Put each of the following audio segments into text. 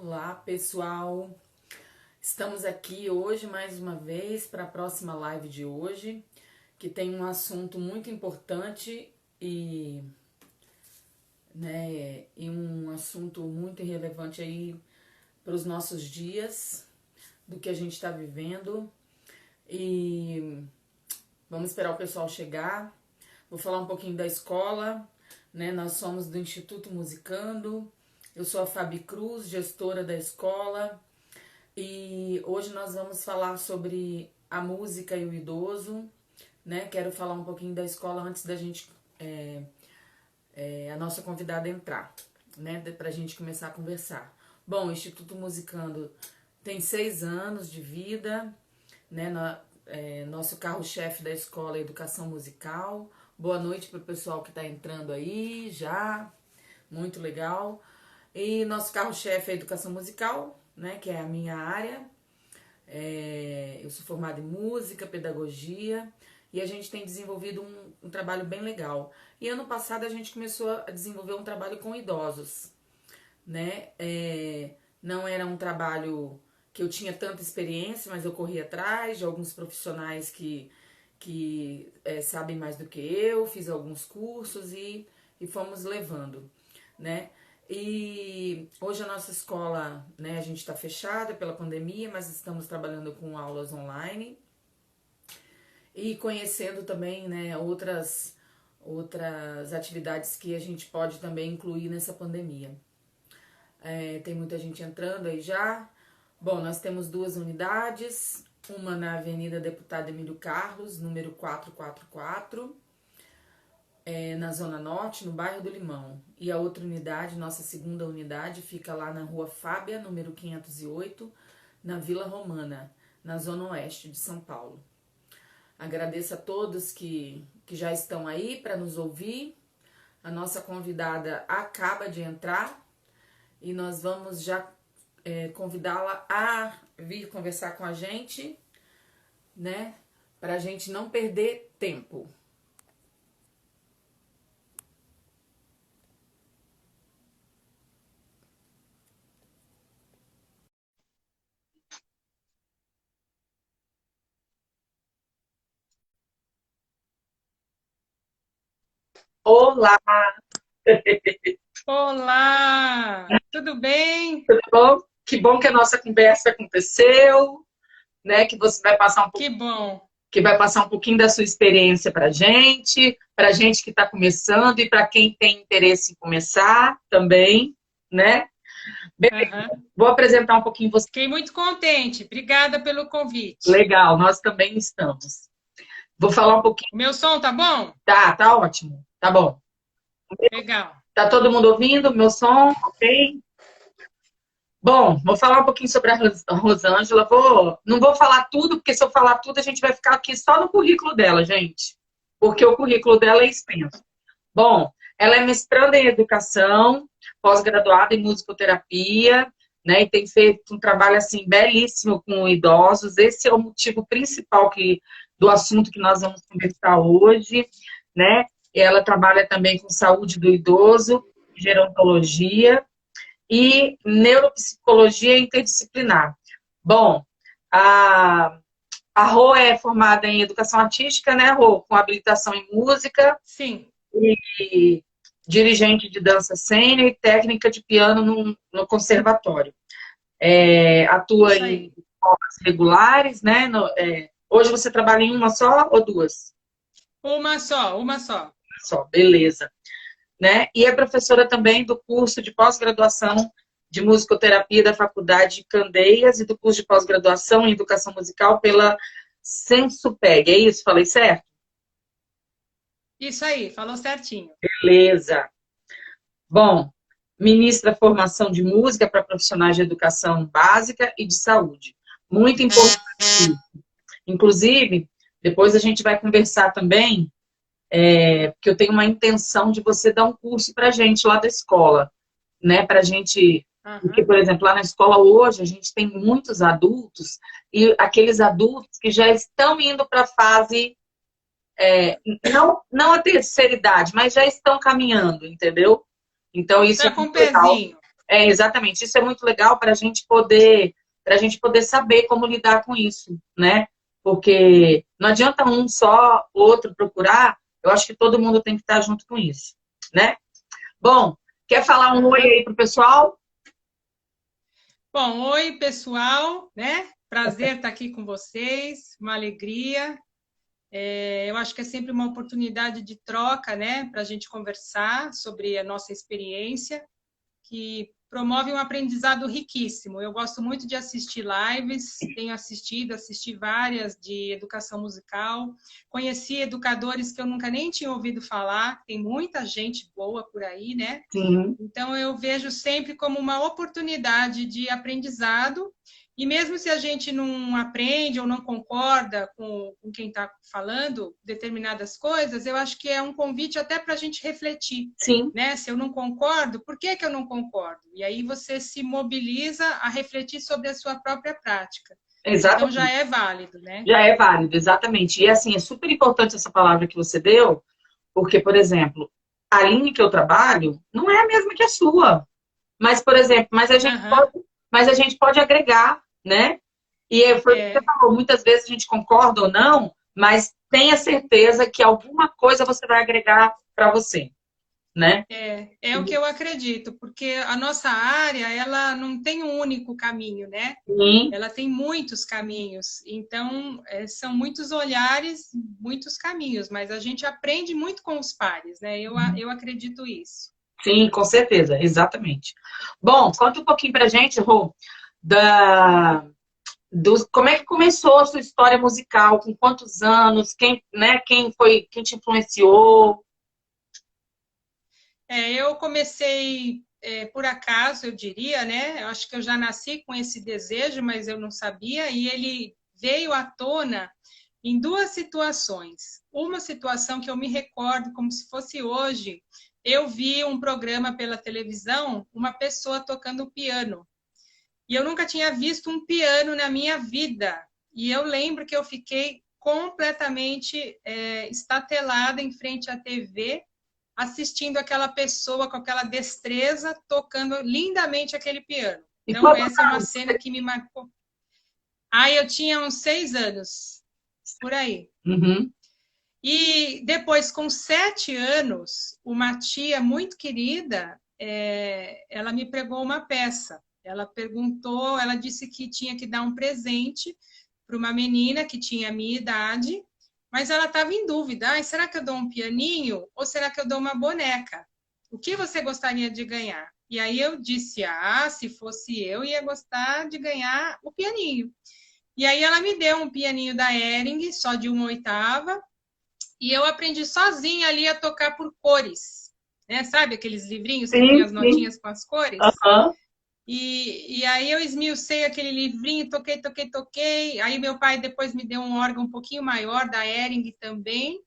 Olá, pessoal. Estamos aqui hoje mais uma vez para a próxima live de hoje, que tem um assunto muito importante e, e um assunto muito relevante aí para os nossos dias, do que a gente está vivendo. E vamos esperar o pessoal chegar. Vou falar um pouquinho da escola, né? Nós somos do Instituto Musicando. Eu sou a Fabi Cruz, gestora da escola. E hoje nós vamos falar sobre a música e o idoso, né? Quero falar um pouquinho da escola antes da gente, a nossa convidada entrar, né? Pra gente começar a conversar. Bom, o Instituto Musicando tem 6 anos de vida, né? Nosso carro-chefe da escola é Educação Musical. Boa noite para o pessoal que está entrando aí já, muito legal. E nosso carro-chefe é Educação Musical, né? Que é a minha área. Eu sou formada em música, pedagogia e a gente tem desenvolvido um trabalho bem legal. E ano passado a gente começou a desenvolver um trabalho com idosos, né? Não era um trabalho que eu tinha tanta experiência, mas eu corri atrás de alguns profissionais que sabem mais do que eu, fiz alguns cursos e fomos levando, né? E hoje a nossa escola, né, a gente está fechada pela pandemia, mas estamos trabalhando com aulas online e conhecendo também, né, outras atividades que a gente pode também incluir nessa pandemia. Tem muita gente entrando aí já. Bom, nós temos 2 unidades, uma na Avenida Deputado Emílio Carlos, número 444, na Zona Norte, no bairro do Limão. E a outra unidade, nossa segunda unidade, fica lá na Rua Fábia, número 508, na Vila Romana, na Zona Oeste de São Paulo. Agradeço a todos que já estão aí para nos ouvir. A nossa convidada acaba de entrar e nós vamos já convidá-la a vir conversar com a gente, né? Para a gente não perder tempo. Olá, Olá, tudo bem? tudo bom? Que bom que a nossa conversa aconteceu, né? Que você vai passar Que bom. que vai passar um pouquinho da sua experiência para gente que está começando e para quem tem interesse em começar também, né? Beleza. Aham. Vou apresentar um pouquinho você. Fiquei muito contente. Obrigada pelo convite. Legal, nós também estamos. Vou falar um pouquinho. O meu som tá bom? Tá ótimo. Tá bom. Legal. Tá todo mundo ouvindo meu som? Ok? Bom, vou falar um pouquinho sobre a Rosângela. Não vou falar tudo, porque se eu falar tudo, a gente vai ficar aqui só no currículo dela, gente. Porque o currículo dela é extenso. Bom, ela é mestranda em educação, pós-graduada em musicoterapia, né? E tem feito um trabalho assim belíssimo com idosos. Esse é o motivo principal do assunto que nós vamos conversar hoje, né? Ela trabalha também com saúde do idoso, gerontologia e neuropsicologia interdisciplinar. Bom, a, a Rô é formada em educação artística, né, Rô? Com habilitação em música Sim, e dirigente de dança cênica e técnica de piano no conservatório. Atua isso em aí. escolas regulares, né? Hoje você trabalha em uma só ou duas? Uma só, uma só. Só, beleza. Né? E é professora também do curso de pós-graduação de musicoterapia da Faculdade Candeias e do curso de pós-graduação em educação musical pela Sensupeg. É isso? Falei certo? Isso aí, falou certinho. Beleza. Bom, ministra formação de música para profissionais de educação básica e de saúde. Muito importante. Inclusive, depois a gente vai conversar também, porque eu tenho uma intenção de você dar um curso para a gente lá da escola, né? Para a gente. Porque, Aham. por exemplo, lá na escola hoje a gente tem muitos adultos e aqueles adultos que já estão indo para a fase, não a terceira idade, mas já estão caminhando, entendeu? Então, isso é Tá com muito o legal. pezinho. exatamente. Isso é muito legal para a gente poder saber como lidar com isso, né? Porque não adianta um só, outro procurar. Eu acho que todo mundo tem que estar junto com isso, né? Bom, quer falar um oi Aham. aí pro pessoal? Bom, oi, pessoal, né? Prazer estar aqui com vocês, uma alegria. Eu acho que é sempre uma oportunidade de troca, né? Para a gente conversar sobre a nossa experiência, que promove um aprendizado riquíssimo. Eu gosto muito de assistir lives, tenho assisti várias de educação musical, conheci educadores que eu nunca nem tinha ouvido falar, tem muita gente boa por aí, né? Sim. Então, eu vejo sempre como uma oportunidade de aprendizado, e mesmo se a gente não aprende ou não concorda com quem está falando determinadas coisas, eu acho que é um convite até para a gente refletir, Sim, né? Se eu não concordo, por que eu não concordo? E aí você se mobiliza a refletir sobre a sua própria prática. Então, já exatamente. é válido, né? Já é válido, exatamente. E assim, é super importante essa palavra que você deu, porque, por exemplo, a linha que eu trabalho não é a mesma que a sua. Mas, por exemplo, Aham, mas a gente pode agregar, né? Foi o que você é. falou, muitas vezes a gente concorda ou não, mas tenha certeza que alguma coisa você vai agregar para você, né? É o que eu acredito, porque a nossa área, ela não tem um único caminho, né? Sim, Ela tem muitos caminhos, então são muitos olhares, muitos caminhos, mas a gente aprende muito com os pares, né? Eu acredito isso. sim, com certeza, exatamente. Bom, conta um pouquinho pra gente, Rô, da, como é que começou a sua história musical, com quantos anos, quem, né, quem te influenciou? Eu comecei por acaso, eu diria, né? Eu acho que eu já nasci com esse desejo, mas eu não sabia, e ele veio à tona em duas situações. Uma situação que eu me recordo como se fosse hoje, eu vi um programa pela televisão, uma pessoa tocando piano. E eu nunca tinha visto um piano na minha vida. E eu lembro que eu fiquei completamente estatelada em frente à TV, assistindo aquela pessoa com aquela destreza, tocando lindamente aquele piano. E Então, quantos essa é uma anos? cena que me marcou. Aí eu tinha uns 6 anos, por aí. Uhum. E depois, com 7 anos, uma tia muito querida, ela me pregou uma peça. Ela perguntou, ela disse que tinha que dar um presente para uma menina que tinha a minha idade, mas ela estava em dúvida. Ah, será que eu dou um pianinho ou será que eu dou uma boneca? O que você gostaria de ganhar? E aí eu disse, se fosse eu, ia gostar de ganhar o pianinho. E aí ela me deu um pianinho da Hering, só de 1/8, e eu aprendi sozinha ali a tocar por cores, né? Sabe aqueles livrinhos que tem Sim, as sim. notinhas com as cores? Aham. E aí eu esmiucei aquele livrinho, toquei, toquei, toquei. Aí meu pai depois me deu um órgão um pouquinho maior, da Hering também.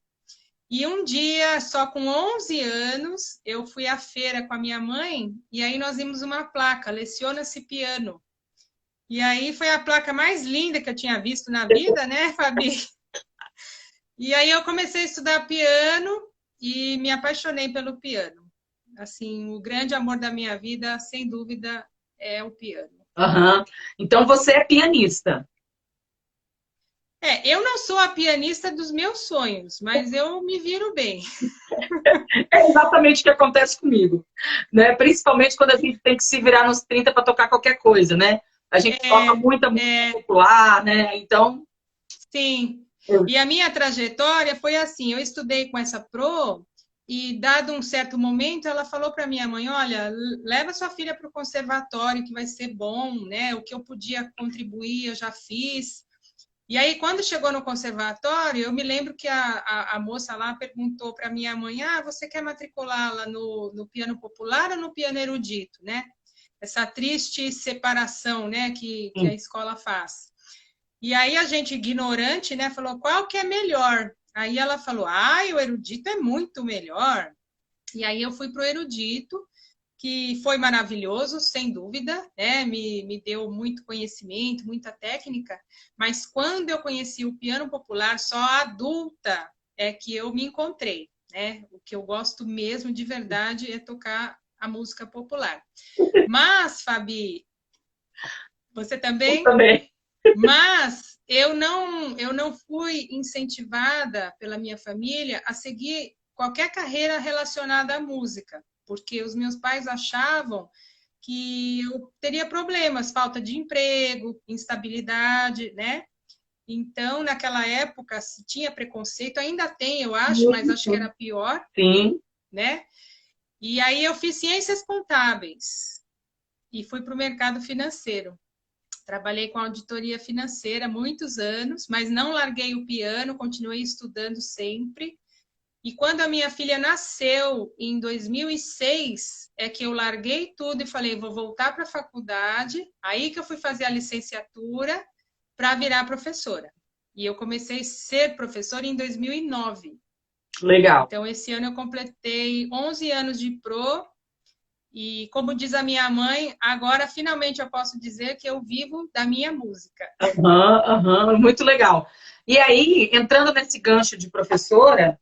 E um dia, só com 11 anos, eu fui à feira com a minha mãe e aí nós vimos uma placa, Leciona-se piano. E aí foi a placa mais linda que eu tinha visto na vida, né, Fabi? E aí eu comecei a estudar piano e me apaixonei pelo piano. Assim, o grande amor da minha vida, sem dúvida, é o piano. Aham. Então você é pianista. Eu não sou a pianista dos meus sonhos, mas eu me viro bem. É exatamente o que acontece comigo, né? Principalmente quando a gente tem que se virar nos 30 para tocar qualquer coisa, né? A gente toca É, muita música é, popular, né? Então, sim. eu- E a minha trajetória foi assim: eu estudei com essa pro e, dado um certo momento, ela falou para minha mãe: olha, leva sua filha para o conservatório, que vai ser bom, né? O que eu podia contribuir, eu já fiz. E aí, quando chegou no conservatório, eu me lembro que a moça lá perguntou para minha mãe: você quer matriculá-la no piano popular ou no piano erudito, né? Essa triste separação, né, que a escola faz. E aí a gente, ignorante, né, falou: qual que é melhor? Aí ela falou: o erudito é muito melhor. E aí eu fui para o erudito, que foi maravilhoso, sem dúvida, né? Me deu muito conhecimento, muita técnica, mas quando eu conheci o piano popular, só adulta, é que eu me encontrei, né? O que eu gosto mesmo de verdade é tocar a música popular. Mas, Fabi, você também? Eu também. Mas eu não fui incentivada pela minha família a seguir qualquer carreira relacionada à música, porque os meus pais achavam que eu teria problemas, falta de emprego, instabilidade, né? Então, naquela época, se tinha preconceito, ainda tem, eu acho, mas acho que era pior, Sim. né? E aí eu fiz ciências contábeis e fui para o mercado financeiro. Trabalhei com auditoria financeira muitos anos, mas não larguei o piano, continuei estudando sempre. E quando a minha filha nasceu, em 2006, é que eu larguei tudo e falei, vou voltar para a faculdade. Aí que eu fui fazer a licenciatura para virar professora. E eu comecei a ser professora em 2009. Legal. Então, esse ano eu completei 11 anos de pro. E como diz a minha mãe, agora finalmente eu posso dizer que eu vivo da minha música. Muito legal. E aí, entrando nesse gancho de professora,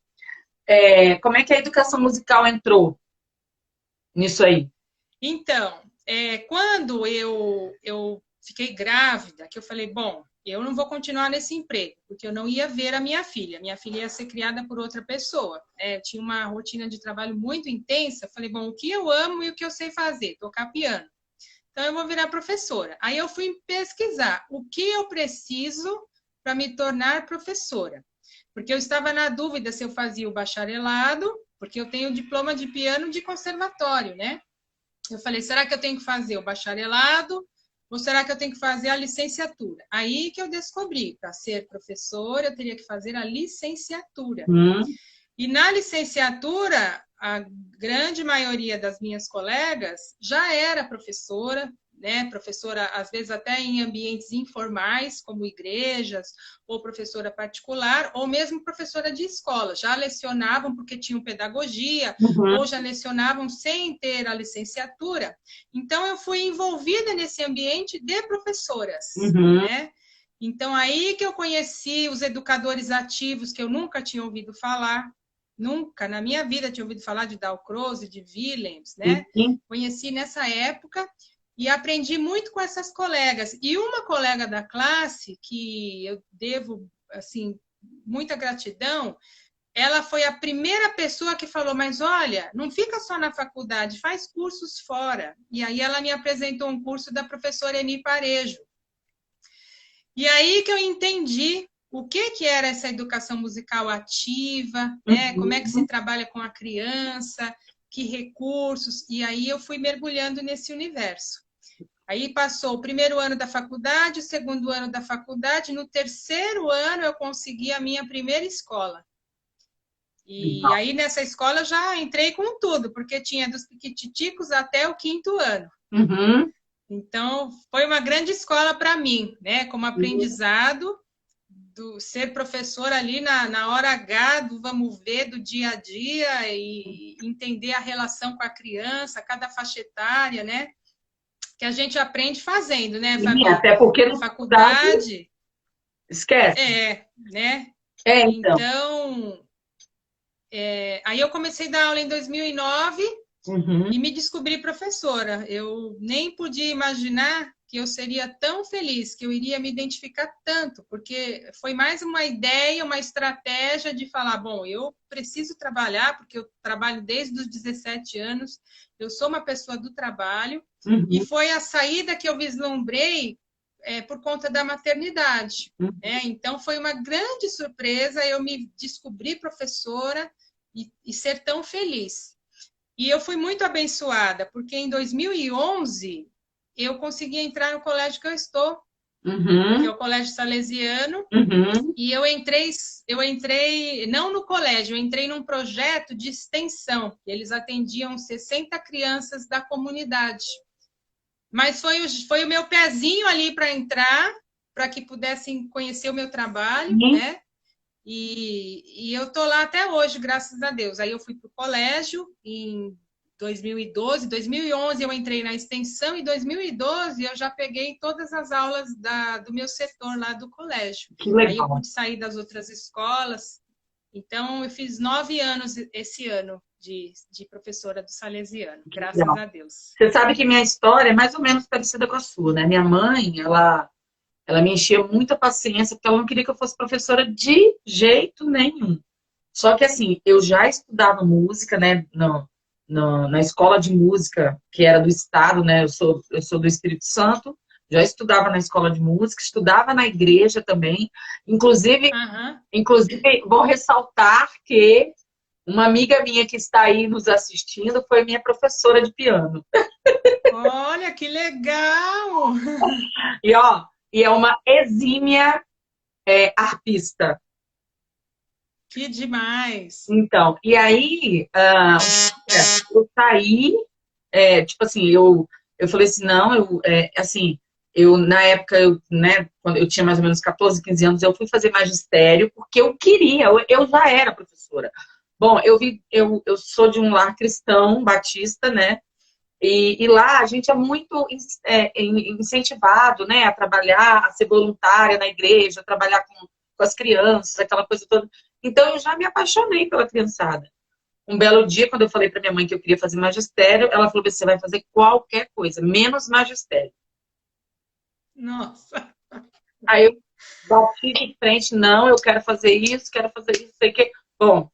como é que a educação musical entrou nisso aí? Então, quando eu fiquei grávida, que eu falei, bom, eu não vou continuar nesse emprego, porque eu não ia ver a minha filha. Minha filha ia ser criada por outra pessoa. Tinha uma rotina de trabalho muito intensa. Eu falei, bom, o que eu amo e o que eu sei fazer? Tocar piano. Então, eu vou virar professora. Aí eu fui pesquisar o que eu preciso para me tornar professora. Porque eu estava na dúvida se eu fazia o bacharelado, porque eu tenho diploma de piano de conservatório, né? Eu falei, será que eu tenho que fazer o bacharelado ou será que eu tenho que fazer a licenciatura? Aí que eu descobri, para ser professora, eu teria que fazer a licenciatura. E na licenciatura, a grande maioria das minhas colegas já era professora, né? Professora, às vezes até em ambientes informais, como igrejas, ou professora particular, ou mesmo professora de escola. Já lecionavam porque tinham pedagogia, ou já lecionavam sem ter a licenciatura. Então, eu fui envolvida nesse ambiente de professoras, né? Então, aí que eu conheci os educadores ativos, que eu nunca tinha ouvido falar. Nunca na minha vida tinha ouvido falar de Dalcroze, de Willems, né? Conheci nessa época e aprendi muito com essas colegas. E uma colega da classe, que eu devo, assim, muita gratidão, ela foi a primeira pessoa que falou, mas olha, não fica só na faculdade, faz cursos fora. E aí ela me apresentou um curso da professora Eni Parejo. E aí que eu entendi o que era essa educação musical ativa, né? Como é que se trabalha com a criança, que recursos, e aí eu fui mergulhando nesse universo. Aí passou o primeiro ano da faculdade, o segundo ano da faculdade, no terceiro ano eu consegui a minha primeira escola. E aí nessa escola eu já entrei com tudo, porque tinha dos piquititicos até o quinto ano. Então, foi uma grande escola para mim, né? Como aprendizado, do ser professor ali na hora H, do vamos ver, do dia a dia, e entender a relação com a criança, cada faixa etária, né? Que a gente aprende fazendo, né, Fabi? Até porque na faculdade... Esquece. Né? Então aí eu comecei a dar aula em 2009, e me descobri professora. Eu nem podia imaginar que eu seria tão feliz, que eu iria me identificar tanto, porque foi mais uma ideia, uma estratégia de falar, bom, eu preciso trabalhar, porque eu trabalho desde os 17 anos, eu sou uma pessoa do trabalho, e foi a saída que eu vislumbrei por conta da maternidade. Né? Então, foi uma grande surpresa eu me descobrir professora e ser tão feliz. E eu fui muito abençoada, porque em 2011 eu consegui entrar no colégio que eu estou, que é o Colégio Salesiano, e eu entrei não no colégio, eu entrei num projeto de extensão, eles atendiam 60 crianças da comunidade. Mas foi o meu pezinho ali para entrar, para que pudessem conhecer o meu trabalho, né? E eu tô lá até hoje, graças a Deus. Aí eu fui para o colégio em 2012, 2011 eu entrei na extensão, e em 2012 eu já peguei todas as aulas do meu setor lá do colégio. Aí eu pude sair das outras escolas. Então, eu fiz 9 anos esse ano de professora do Salesiano, graças Legal. a Deus. Você sabe que minha história é mais ou menos parecida com a sua, né? Minha mãe, ela me enchia muita paciência, porque ela não queria que eu fosse professora de jeito nenhum. Só que assim, eu já estudava música, né? Na escola de música, que era do estado, né? Eu sou do Espírito Santo, já estudava na escola de música, estudava na igreja também. Inclusive, Aham. inclusive, vou ressaltar que uma amiga minha que está aí nos assistindo foi minha professora de piano. Olha, que legal! E ó, e é uma exímia arpista. Que demais! Então, e aí, eu saí, tipo assim, eu falei assim, não, assim, na época, né, quando eu tinha mais ou menos 14, 15 anos, eu fui fazer magistério, porque eu queria, eu já era professora. Bom, eu sou de um lar cristão, batista, né, e lá a gente é muito incentivado, né, a trabalhar, a ser voluntária na igreja, a trabalhar com as crianças, aquela coisa toda. Então eu já me apaixonei pela criançada. Um belo dia, quando eu falei para minha mãe que eu queria fazer magistério, ela falou: você vai fazer qualquer coisa, menos magistério. Nossa! Aí eu bati de frente, não, eu quero fazer isso, sei que. Bom,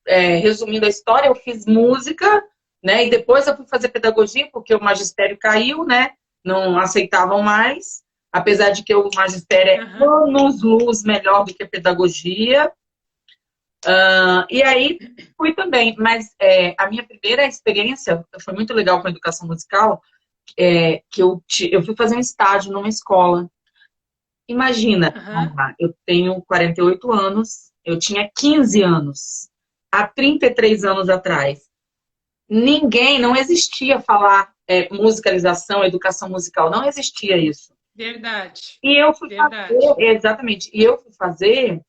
resumindo a história, eu fiz música, né? E depois eu fui fazer pedagogia, porque o magistério caiu, né? Não aceitavam mais, apesar de que o magistério é Aham. anos-luz melhor do que a pedagogia. E aí fui também, mas a minha primeira experiência foi muito legal com a educação musical, que eu fui fazer um estágio numa escola. Imagina, Aham. eu tenho 48 anos, eu tinha 15 anos, há 33 anos atrás. Ninguém, não existia falar musicalização, educação musical, não existia isso. Verdade. E eu fui fazer, Verdade. exatamente, e eu fui fazer,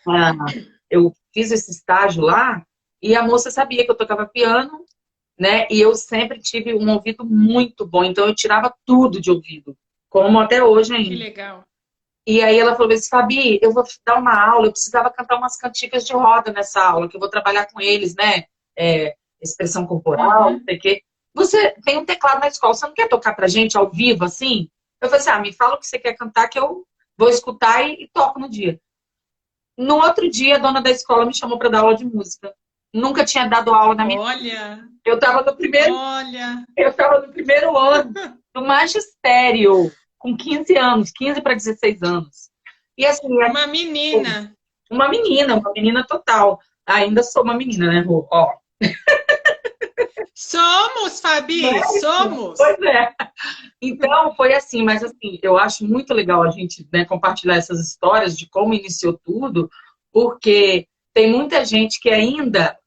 ah, eu fiz esse estágio lá, e a moça sabia que eu tocava piano, né? E eu sempre tive um ouvido muito bom, então eu tirava tudo de ouvido, como até hoje Que ainda. legal. E aí ela falou assim, Fabi, eu vou dar uma aula, eu precisava cantar umas cantigas de roda nessa aula, que eu vou trabalhar com eles, né? Expressão corporal, não Uhum. sei o quê. Você tem um teclado na escola, você não quer tocar pra gente ao vivo, assim? Eu falei assim, me fala o que você quer cantar, que eu vou escutar e toco no dia. No outro dia, a dona da escola me chamou para dar aula de música. Nunca tinha dado aula na minha vida. Olha, Eu estava no primeiro, olha, eu estava no primeiro ano do magistério, com 15 anos, 15 para 16 anos. E assim, uma menina. uma menina total. Ainda sou uma menina, né, Rô? Ó. Somos, Fabi, somos. Pois é. Então, foi assim, mas assim, eu acho muito legal a gente, né, compartilhar essas histórias de como iniciou tudo, porque tem muita gente que ainda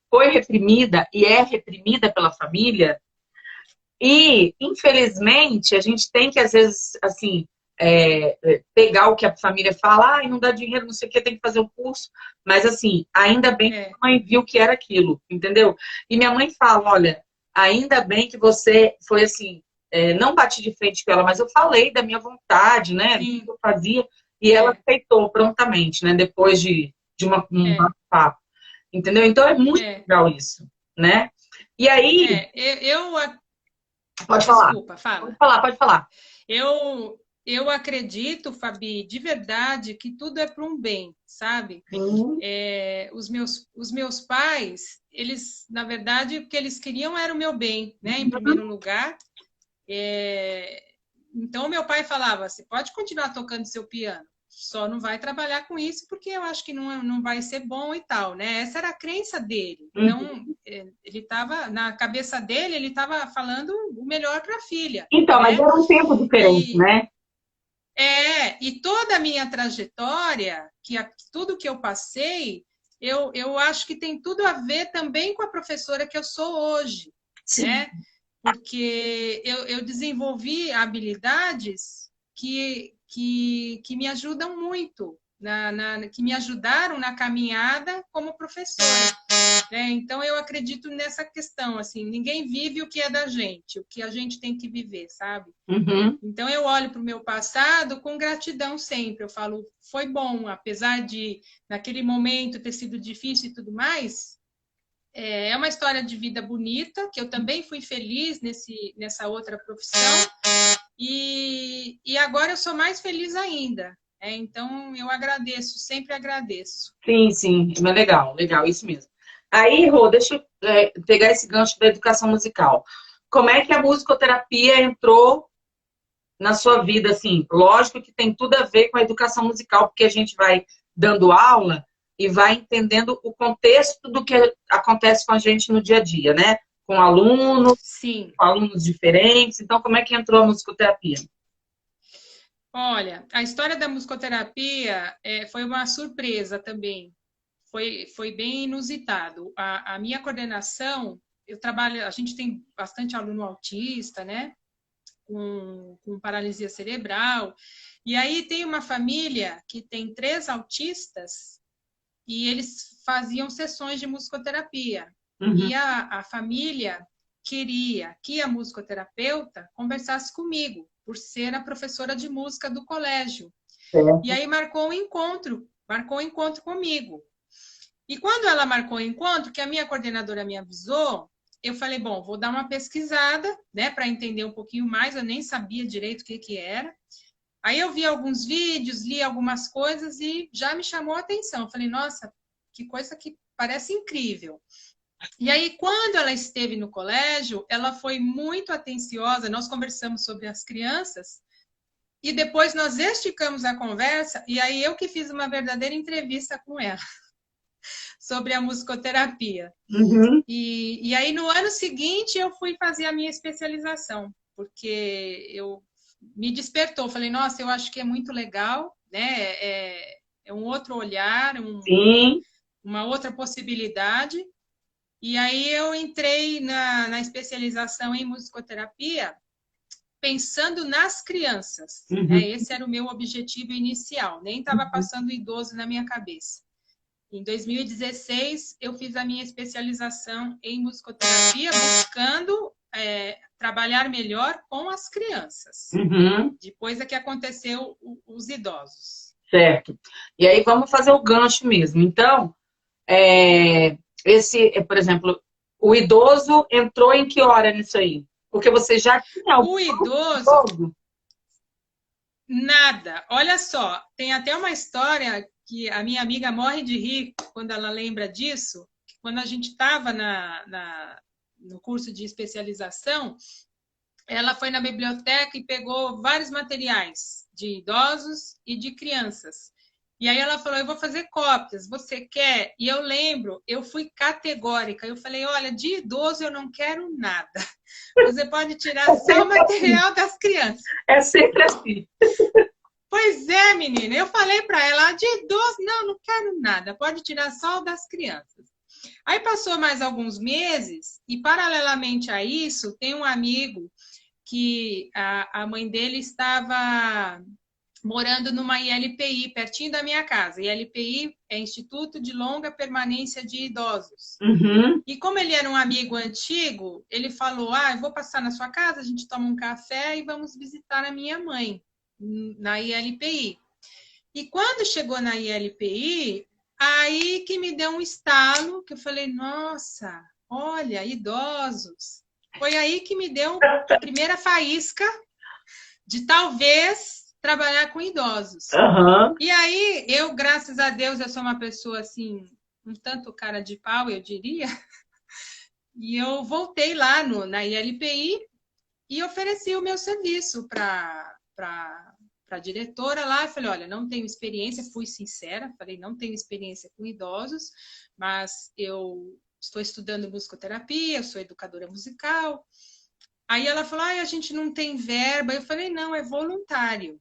foi reprimida e é reprimida pela família, e, infelizmente, a gente tem que, às vezes, assim, pegar o que a família fala, e não dá dinheiro, não sei o que, tem que fazer o curso. Mas, assim, ainda bem que É, a mãe viu que era aquilo, entendeu? E minha mãe fala, olha, ainda bem que você foi, assim, não bati de frente com ela, mas eu falei da minha vontade, né, do que sim, eu fazia, e ela é, aceitou prontamente, né, depois de um é, bate-papo, entendeu? Então, é muito é, legal isso, né? E aí, é. pode falar. Desculpa, Pode fala. falar, pode falar. Eu acredito, Fabi, de verdade, que tudo é para um bem, sabe? Sim. Os meus pais, eles, na verdade, o que eles queriam era o meu bem, né? Em primeiro lugar. É, Então, meu pai falava: você pode continuar tocando seu piano, só não vai trabalhar com isso porque eu acho que não vai ser bom e tal, né? Essa era a crença dele. Uhum. Então, ele estava, na cabeça dele, ele estava falando o melhor para a filha, Então, mas né? era um tempo diferente, E, né? e toda a minha trajetória, tudo que eu passei, eu acho que tem tudo a ver também com a professora que eu sou hoje, Sim. né? Porque eu desenvolvi habilidades que me ajudam muito, que me ajudaram na caminhada como professora. Né? Então, eu acredito nessa questão, assim, ninguém vive o que é da gente, o que a gente tem que viver, sabe? Uhum. Então, eu olho para o meu passado com gratidão sempre. Eu falo, foi bom, apesar de, naquele momento, ter sido difícil e tudo mais, É uma história de vida bonita, que eu também fui feliz nessa outra profissão, e agora eu sou mais feliz ainda. Então, eu agradeço, sempre agradeço. Sim, é legal, legal, isso mesmo. Aí, Rô, deixa eu pegar esse gancho da educação musical. Como é que a musicoterapia entrou na sua vida, assim? Lógico que tem tudo a ver com a educação musical, porque a gente vai dando aula e vai entendendo o contexto do que acontece com a gente no dia a dia, né? Com alunos, Sim. com alunos diferentes. Então, como é que entrou a musicoterapia? Olha, a história da musicoterapia foi uma surpresa também. Foi bem inusitado. A minha coordenação, a gente tem bastante aluno autista, né? Com paralisia cerebral. E aí tem uma família que tem 3 autistas e eles faziam sessões de musicoterapia. Uhum. E a família queria que a musicoterapeuta conversasse comigo, por ser a professora de música do colégio. Certo. E aí marcou um encontro comigo. E quando ela marcou o encontro, que a minha coordenadora me avisou, eu falei, bom, vou dar uma pesquisada, né, para entender um pouquinho mais, eu nem sabia direito o que era. Aí eu vi alguns vídeos, li algumas coisas e já me chamou a atenção. Falei, nossa, que coisa que parece incrível. E aí, quando ela esteve no colégio, ela foi muito atenciosa, nós conversamos sobre as crianças, e depois nós esticamos a conversa, e aí eu que fiz uma verdadeira entrevista com ela sobre a musicoterapia. Uhum. E aí, no ano seguinte, eu fui fazer a minha especialização, porque eu me despertou. Falei, nossa, eu acho que é muito legal, né? É um outro olhar, uma outra possibilidade. E aí eu entrei na especialização em musicoterapia pensando nas crianças. Uhum. Né? Esse era o meu objetivo inicial, nem estava passando idoso na minha cabeça. Em 2016, eu fiz a minha especialização em musicoterapia, buscando trabalhar melhor com as crianças. Uhum. Depois é que aconteceu os idosos. Certo. E aí vamos fazer o gancho mesmo. Então, por exemplo, o idoso entrou em que hora nisso aí? Porque você já tinha O idoso, nada. Olha só, tem até uma história que a minha amiga morre de rir quando ela lembra disso. Quando a gente estava no curso de especialização, ela foi na biblioteca e pegou vários materiais de idosos e de crianças. E aí ela falou, eu vou fazer cópias, você quer? E eu lembro, eu fui categórica, eu falei, olha, de idoso eu não quero nada. Você pode tirar só o material das crianças. É sempre assim. Pois é, menina, eu falei para ela, de idoso, não quero nada, pode tirar só o das crianças. Aí passou mais alguns meses, e paralelamente a isso, tem um amigo que a mãe dele estava morando numa ILPI, pertinho da minha casa. ILPI é Instituto de Longa Permanência de Idosos. Uhum. E como ele era um amigo antigo, ele falou, eu vou passar na sua casa, a gente toma um café e vamos visitar a minha mãe na ILPI. E quando chegou na ILPI, aí que me deu um estalo, que eu falei, nossa, olha, idosos. Foi aí que me deu a primeira faísca de talvez trabalhar com idosos. Uhum. E aí, eu, graças a Deus, eu sou uma pessoa assim, um tanto cara de pau, eu diria. E eu voltei lá na ILPI e ofereci o meu serviço para a diretora lá. Eu falei, olha, não tenho experiência, fui sincera, falei, não tenho experiência com idosos, mas eu estou estudando musicoterapia, eu sou educadora musical. Aí ela falou, a gente não tem verba. Eu falei, não, é voluntário.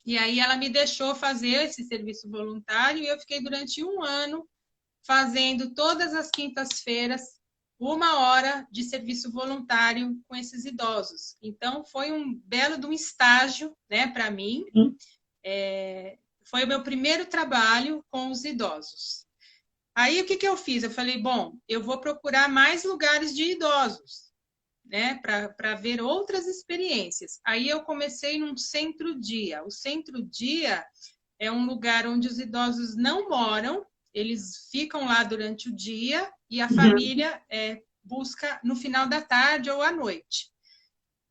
E aí ela me deixou fazer esse serviço voluntário e eu fiquei durante 1 ano fazendo todas as quintas-feiras 1 hora de serviço voluntário com esses idosos. Então, foi um belo de um estágio, né, para mim. Foi o meu primeiro trabalho com os idosos. Aí, o que eu fiz? Eu falei, bom, eu vou procurar mais lugares de idosos, né, para ver outras experiências. Aí eu comecei num centro-dia. O centro-dia é um lugar onde os idosos não moram, eles ficam lá durante o dia e a família busca no final da tarde ou à noite.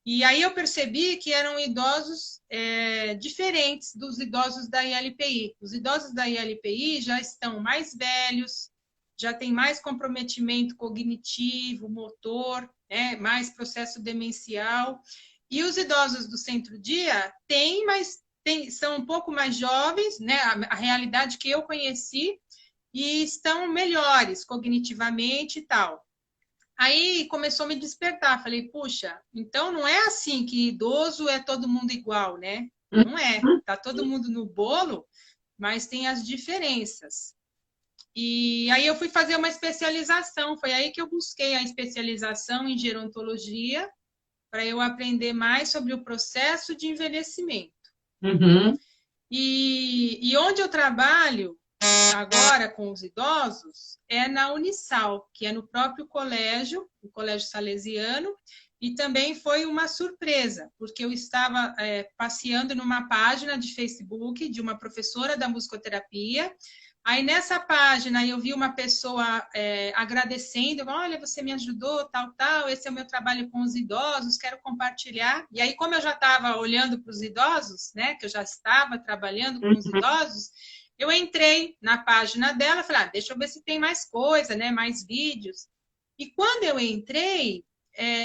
E aí eu percebi que eram idosos diferentes dos idosos da ILPI. Os idosos da ILPI já estão mais velhos, já têm mais comprometimento cognitivo, motor, mais processo demencial. E os idosos do centro-dia têm, mas são um pouco mais jovens, né? A realidade que eu conheci, e estão melhores cognitivamente e tal. Aí começou a me despertar, falei, puxa, então não é assim que idoso é todo mundo igual, né? Não é, tá todo mundo no bolo, mas tem as diferenças. E aí eu fui fazer uma especialização, foi aí que eu busquei a especialização em gerontologia, para eu aprender mais sobre o processo de envelhecimento. Uhum. E onde eu trabalho agora com os idosos é na Unisal, que é no próprio colégio, o Colégio Salesiano, e também foi uma surpresa, porque eu estava passeando numa página de Facebook de uma professora da musicoterapia. Aí nessa página eu vi uma pessoa agradecendo, olha, você me ajudou, tal, tal, esse é o meu trabalho com os idosos, quero compartilhar. E aí, como eu já estava olhando para os idosos, né, que eu já estava trabalhando com os idosos, eu entrei na página dela, falei, deixa eu ver se tem mais coisa, né, mais vídeos. E quando eu entrei,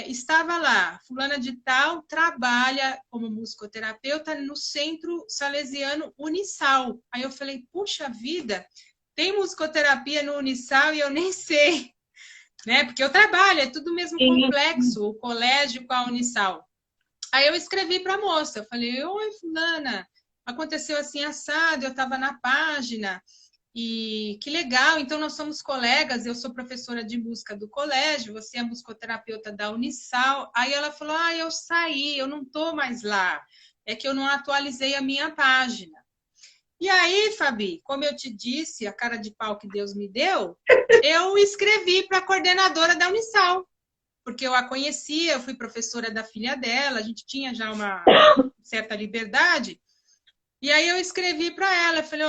estava lá, fulana de tal trabalha como musicoterapeuta no Centro Salesiano Unisal. Aí eu falei, puxa vida, tem musicoterapia no Unisal e eu nem sei, né? Porque eu trabalho, é tudo mesmo complexo, o colégio com a Unisal. Aí eu escrevi para a moça, eu falei, oi, fulana, aconteceu assim assado, eu estava na página, e que legal, então nós somos colegas, eu sou professora de música do colégio, você é musicoterapeuta da Unisal. Aí ela falou, eu saí, eu não estou mais lá, é que eu não atualizei a minha página. E aí, Fabi, como eu te disse, a cara de pau que Deus me deu, eu escrevi para a coordenadora da Unisal, porque eu a conhecia, eu fui professora da filha dela, a gente tinha já uma certa liberdade. E aí eu escrevi para ela, falei,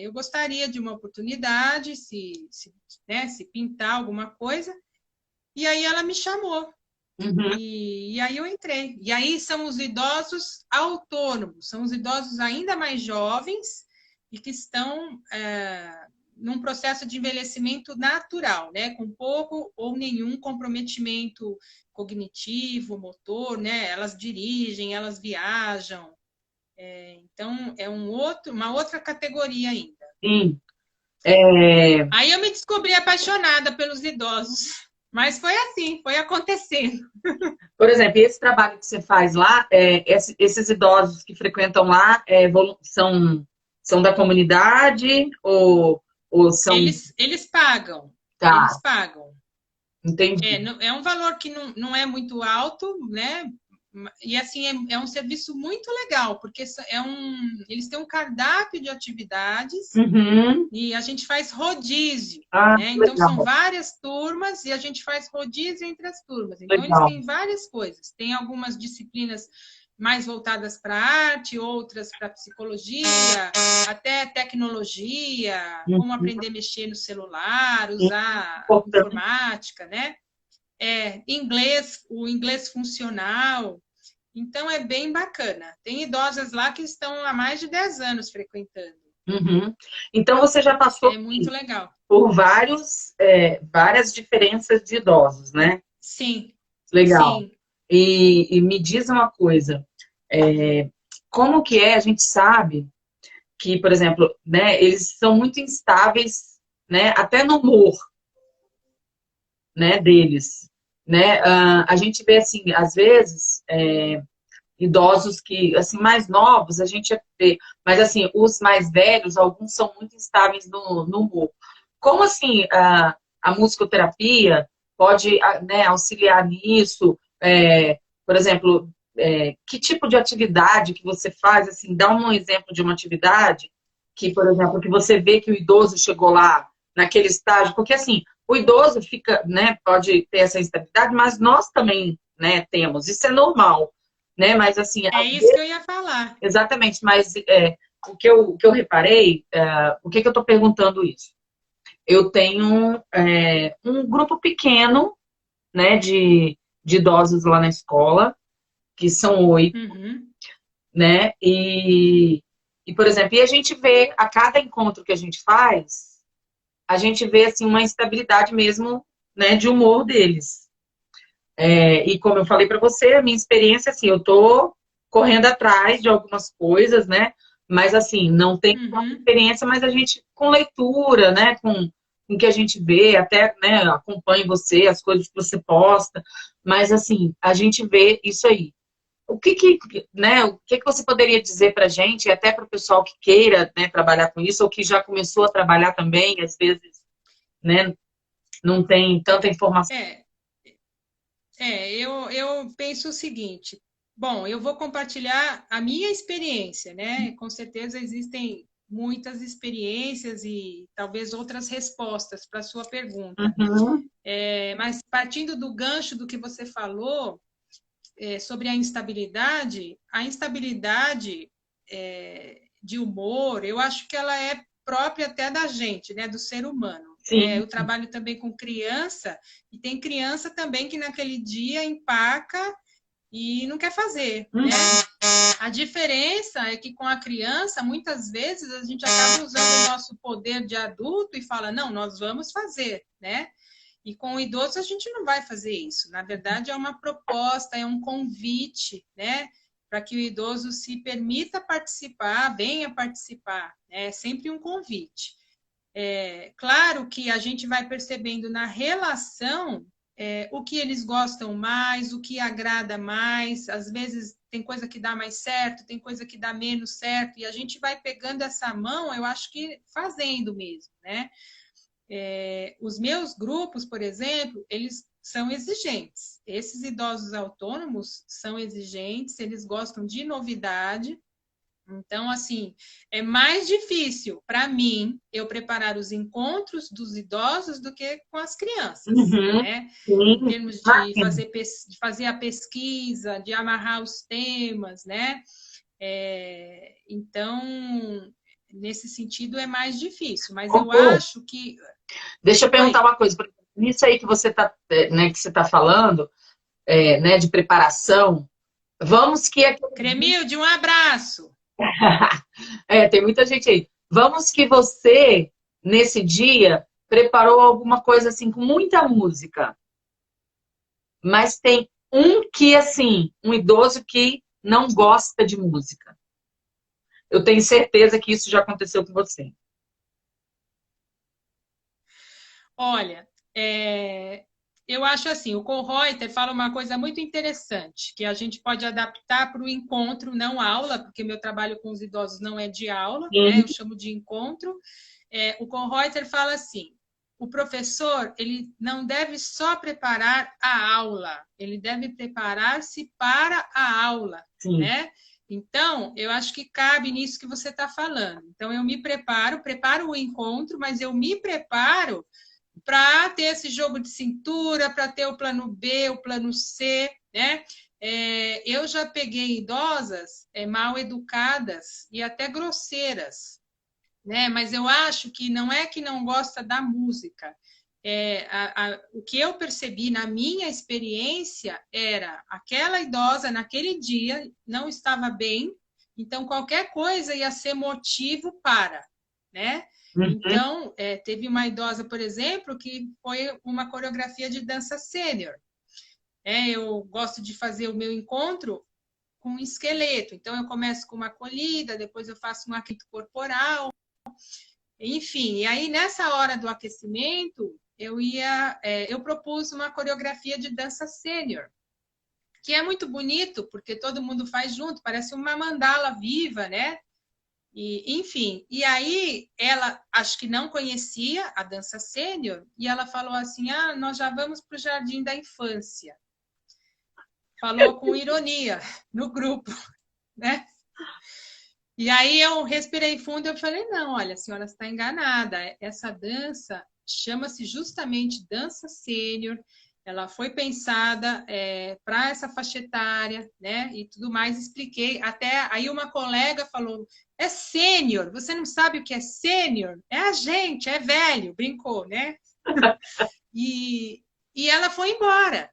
eu gostaria de uma oportunidade, se pintar alguma coisa. E aí ela me chamou. Uhum. E aí eu entrei. E aí são os idosos autônomos, são os idosos ainda mais jovens e que estão num processo de envelhecimento natural, né? Com pouco ou nenhum comprometimento cognitivo, motor, né? Elas dirigem, elas viajam. Então, é uma outra categoria ainda. Sim. Aí eu me descobri apaixonada pelos idosos, mas foi assim, foi acontecendo. Por exemplo, esse trabalho que você faz lá, esses idosos que frequentam lá são da comunidade ou são... Eles pagam. Tá. Eles pagam. Entendi. É um valor que não é muito alto, né? E assim, é um serviço muito legal, porque eles têm um cardápio de atividades e a gente faz rodízio, né? Então, são várias turmas e a gente faz rodízio entre as turmas. Então, eles têm várias coisas. Tem algumas disciplinas mais voltadas para arte, outras para psicologia, até tecnologia, como aprender a mexer no celular, usar informática, né? O inglês funcional. Então, é bem bacana. Tem idosas lá que estão há mais de 10 anos frequentando. Uhum. Então, você já passou muito legal. Por várias diferenças de idosos, né? Sim. Legal. Sim. E me diz uma coisa, como que a gente sabe que, por exemplo, né, eles são muito instáveis, né, até no humor, né, deles, né? A gente vê, assim, às vezes, idosos que, assim, mais novos, a gente vê, mas, assim, os mais velhos, alguns são muito instáveis no humor. Como, assim, a musicoterapia pode, né, auxiliar nisso? Por exemplo, que tipo de atividade que você faz? Assim, dá um exemplo de uma atividade que, por exemplo, que você vê que o idoso chegou lá naquele estágio, porque, assim, o idoso fica, né, pode ter essa instabilidade, mas nós também, né, temos, isso é normal, né, mas assim... isso que eu ia falar. Exatamente, mas o que eu reparei, por que eu estou perguntando isso? eu tenho um grupo pequeno, né, de idosos lá na escola, que são 8, Uhum. né? Por exemplo, e a gente vê, a cada encontro que a gente faz, a gente vê, assim, uma instabilidade mesmo, né, de humor deles. E como eu falei para você, a minha experiência, assim, eu tô correndo atrás de algumas coisas, né? Mas, assim, não tem tanta Uhum. experiência, mas a gente, com leitura, né? Com o que a gente vê, até, né, acompanha você, as coisas que você posta, mas, assim, a gente vê isso aí. O que você poderia dizer para a gente, até para o pessoal que queira, né, trabalhar com isso, ou que já começou a trabalhar também, às vezes, né, não tem tanta informação. É, eu penso o seguinte, bom, eu vou compartilhar a minha experiência, né? Com certeza existem muitas experiências e talvez outras respostas para a sua pergunta. Uhum, Mas partindo do gancho do que você falou, sobre a instabilidade de humor, eu acho que ela é própria até da gente, né, do ser humano. sim. Eu trabalho também com criança, e tem criança também que naquele dia empaca e não quer fazer, Uhum. né? A diferença é que com a criança, muitas vezes, a gente acaba usando o nosso poder de adulto e fala, não, nós vamos fazer, né? E com o idoso a gente não vai fazer isso. Na verdade, é uma proposta, é um convite, né? Para que o idoso se permita participar, venha participar. É sempre um convite. Claro que a gente vai percebendo na relação o que eles gostam mais, o que agrada mais. Às vezes tem coisa que dá mais certo, tem coisa que dá menos certo, e a gente vai pegando essa mão, eu acho que fazendo mesmo, né? Os meus grupos, por exemplo, eles são exigentes. Esses idosos autônomos são exigentes, eles gostam de novidade. Então, assim, é mais difícil para mim eu preparar os encontros dos idosos do que com as crianças, Uhum, né? Em sim, termos imagino. de fazer a pesquisa, de amarrar os temas, né? Então, nesse sentido, é mais difícil, mas eu Rô, acho que. deixa eu perguntar Oi, uma coisa. Por exemplo, nisso aí que você está, né, que você tá falando, né, de preparação, vamos que Cremilde, um abraço. tem muita gente aí. Vamos que você, nesse dia, preparou alguma coisa assim com muita música, mas tem um que, assim, um idoso que não gosta de música. Eu tenho certeza que isso já aconteceu com você. Olha, eu acho assim, o Kohlreuter fala uma coisa muito interessante, que a gente pode adaptar para o encontro, não aula, porque meu trabalho com os idosos não é de aula, né? Sim. Eu chamo de encontro. O Kohlreuter fala assim, o professor ele não deve só preparar a aula, ele deve preparar-se para a aula, Sim. né? Então, eu acho que cabe nisso que você está falando. Então, eu me preparo o encontro, mas eu me preparo para ter esse jogo de cintura, para ter o plano B, o plano C, né? Eu já peguei idosas mal educadas e até grosseiras, né? Mas eu acho que não é que não gosta da música. O que eu percebi na minha experiência era aquela idosa naquele dia não estava bem, então qualquer coisa ia ser motivo para, né? Uhum. Então, teve uma idosa, por exemplo, que foi uma coreografia de dança sênior. Eu gosto de fazer o meu encontro com um esqueleto. Então, eu começo com uma acolhida, depois eu faço um aquecimento corporal, enfim. E aí, nessa hora do aquecimento, eu propus uma coreografia de dança sênior, que é muito bonito, porque todo mundo faz junto, parece uma mandala viva, né? Enfim, e aí ela acho que não conhecia a dança sênior e ela falou assim: nós já vamos para o jardim da infância. Falou com ironia no grupo, né? E aí eu respirei fundo e eu falei: não, olha, a senhora está enganada. Essa dança chama-se justamente dança sênior. Ela foi pensada para essa faixa etária, né? E tudo mais, expliquei. Até aí uma colega falou, é sênior, você não sabe o que é sênior? É a gente, é velho, brincou, né? E, e ela foi embora.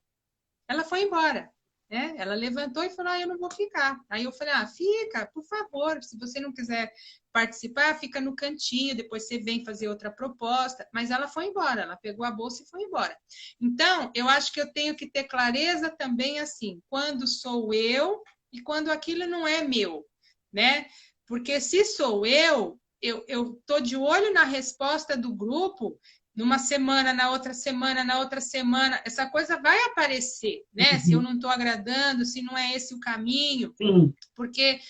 Ela foi embora. Né? Ela levantou e falou, eu não vou ficar. Aí eu falei, fica, por favor. Se você não quiser participar, fica no cantinho, depois você vem fazer outra proposta. Mas ela foi embora, ela pegou a bolsa e foi embora. Então, eu acho que eu tenho que ter clareza também, assim, quando sou eu e quando aquilo não é meu, né? Porque se sou eu estou de olho na resposta do grupo, numa semana, na outra semana, essa coisa vai aparecer, né? Se eu não estou agradando, se não é esse o caminho, Sim. Porque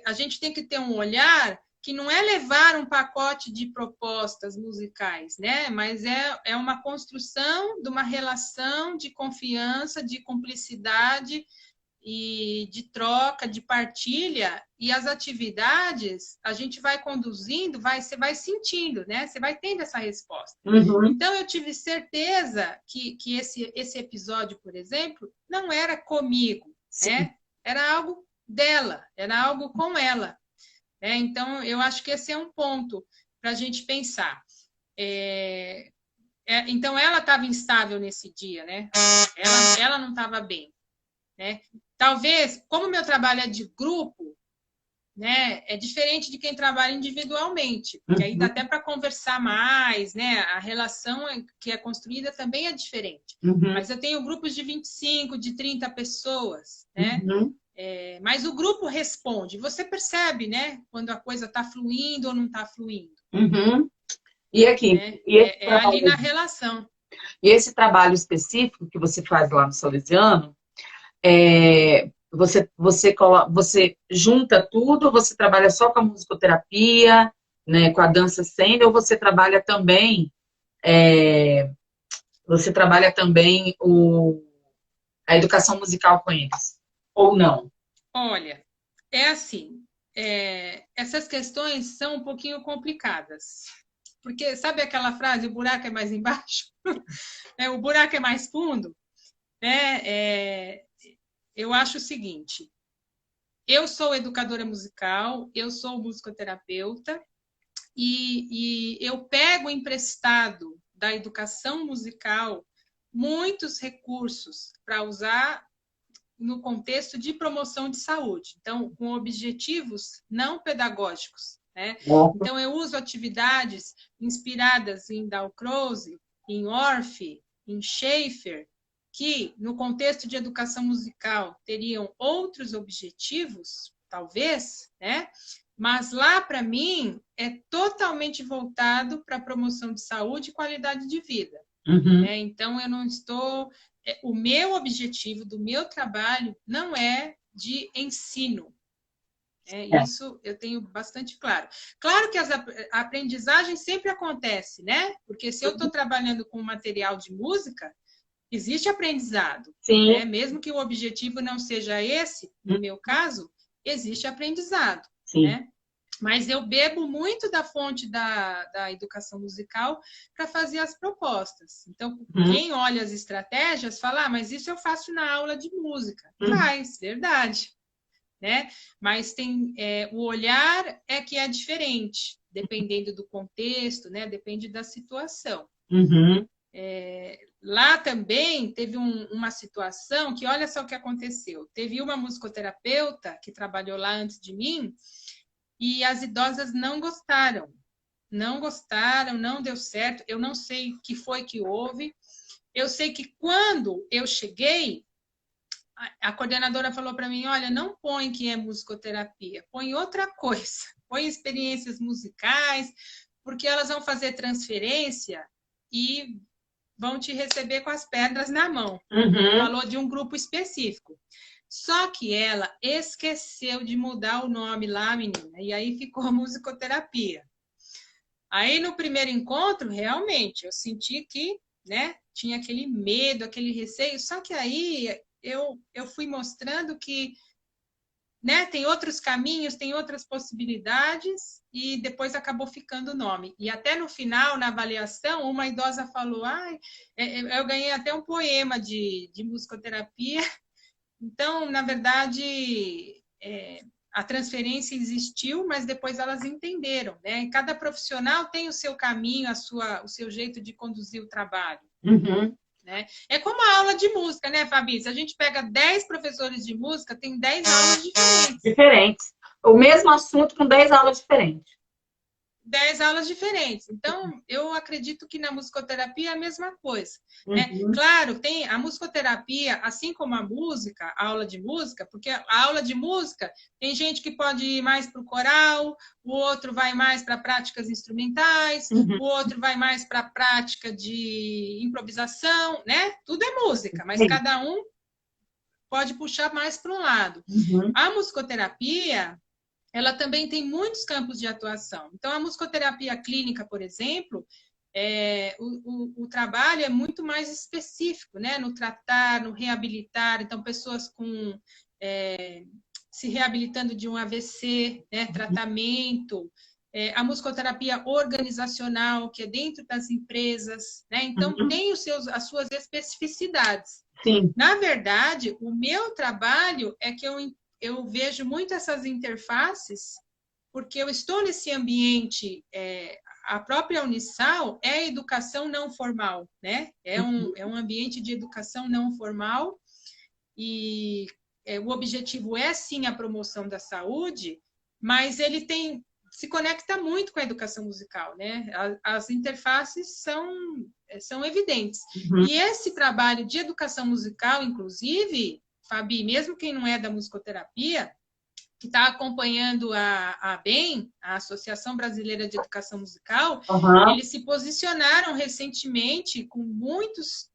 a gente tem que ter um olhar que não é levar um pacote de propostas musicais, né? Mas é uma construção de uma relação de confiança, de cumplicidade e de troca, de partilha, e as atividades a gente vai conduzindo, você vai sentindo, né? Você vai tendo essa resposta. Uhum. Então, eu tive certeza que esse episódio, por exemplo, não era comigo, né? Era algo dela, era algo com ela. Né? Então, eu acho que esse é um ponto para a gente pensar. Então, ela estava instável nesse dia, né? Ela não estava bem. Né? Talvez, como o meu trabalho é de grupo, né, é diferente de quem trabalha individualmente, porque aí dá até para conversar mais, né? A relação que é construída também é diferente. Mas eu tenho grupos de 25, de 30 pessoas, né? Mas o grupo responde. Você percebe, né? Quando a coisa está fluindo ou não está fluindo. E aqui? Né? É ali na relação. E esse trabalho específico que você faz lá no Salesiano, você junta tudo, você trabalha só com a musicoterapia, né, com a dança cena, ou você trabalha também a educação musical com eles? Ou não? Olha, é assim, essas questões são um pouquinho complicadas. Porque sabe aquela frase, o buraco é mais embaixo? O buraco é mais fundo? Eu acho o seguinte, eu sou educadora musical, eu sou musicoterapeuta e eu pego emprestado da educação musical muitos recursos para usar no contexto de promoção de saúde. Então, com objetivos não pedagógicos. Né? Então, eu uso atividades inspiradas em Dalcroze, em Orff, em Schaeffer, que, no contexto de educação musical, teriam outros objetivos, talvez, né? Mas lá, para mim, é totalmente voltado para a promoção de saúde e qualidade de vida. Então, eu não estou... O meu objetivo do meu trabalho não é de ensino. Isso eu tenho bastante claro. Claro que a aprendizagem sempre acontece, né? Porque se eu estou trabalhando com material de música, existe aprendizado. Né? Mesmo que o objetivo não seja esse, no meu caso, existe aprendizado. Né? Mas eu bebo muito da fonte da educação musical para fazer as propostas. Então, quem olha as estratégias fala, mas isso eu faço na aula de música. Faz, verdade. Né? Mas o olhar é que é diferente, dependendo do contexto, né? Depende da situação. Lá também teve uma situação que, olha só o que aconteceu. Teve uma musicoterapeuta que trabalhou lá antes de mim, e as idosas não gostaram. Não gostaram, não deu certo. Eu não sei o que foi que houve. Eu sei que quando eu cheguei, a coordenadora falou para mim, olha, não põe que é musicoterapia, põe outra coisa. Põe experiências musicais, porque elas vão fazer transferência e vão te receber com as pedras na mão. Falou de um grupo específico. Só que ela esqueceu de mudar o nome lá, menina, e aí ficou musicoterapia. Aí, no primeiro encontro, realmente, eu senti que, né, tinha aquele medo, aquele receio, só que aí eu fui mostrando que né, tem outros caminhos, tem outras possibilidades, e depois acabou ficando o nome. E até no final, na avaliação, uma idosa falou, eu ganhei até um poema de musicoterapia. Então, na verdade, a transferência existiu, mas depois elas entenderam, né? Cada profissional tem o seu caminho, o seu jeito de conduzir o trabalho. Uhum. Né? É como a aula de música, né, Fabi? Se a gente pega 10 professores de música, tem 10 aulas diferentes. Diferentes. O mesmo assunto com 10 aulas diferentes. 10 aulas diferentes. Então, eu acredito que na musicoterapia é a mesma coisa. Né? Claro, tem a musicoterapia, assim como a música, a aula de música, porque a aula de música tem gente que pode ir mais para o coral, o outro vai mais para práticas instrumentais, o outro vai mais para a prática de improvisação, né? Tudo é música, mas cada um pode puxar mais para um lado. A musicoterapia, ela também tem muitos campos de atuação. Então, a musicoterapia clínica, por exemplo, o trabalho é muito mais específico, né? No tratar, no reabilitar. Então, pessoas se reabilitando de um AVC, né? Tratamento. A musicoterapia organizacional, que é dentro das empresas, né? Então, tem as suas especificidades. Sim. Na verdade, o meu trabalho é que eu vejo muito essas interfaces, porque eu estou nesse ambiente, a própria Unisal é educação não formal, né? É um ambiente de educação não formal, e o objetivo é, sim, a promoção da saúde, mas ele se conecta muito com a educação musical, né? As interfaces são evidentes. E esse trabalho de educação musical, inclusive, Fabi, mesmo quem não é da musicoterapia, que está acompanhando a ABEM, a Associação Brasileira de Educação Musical, eles se posicionaram recentemente com muitos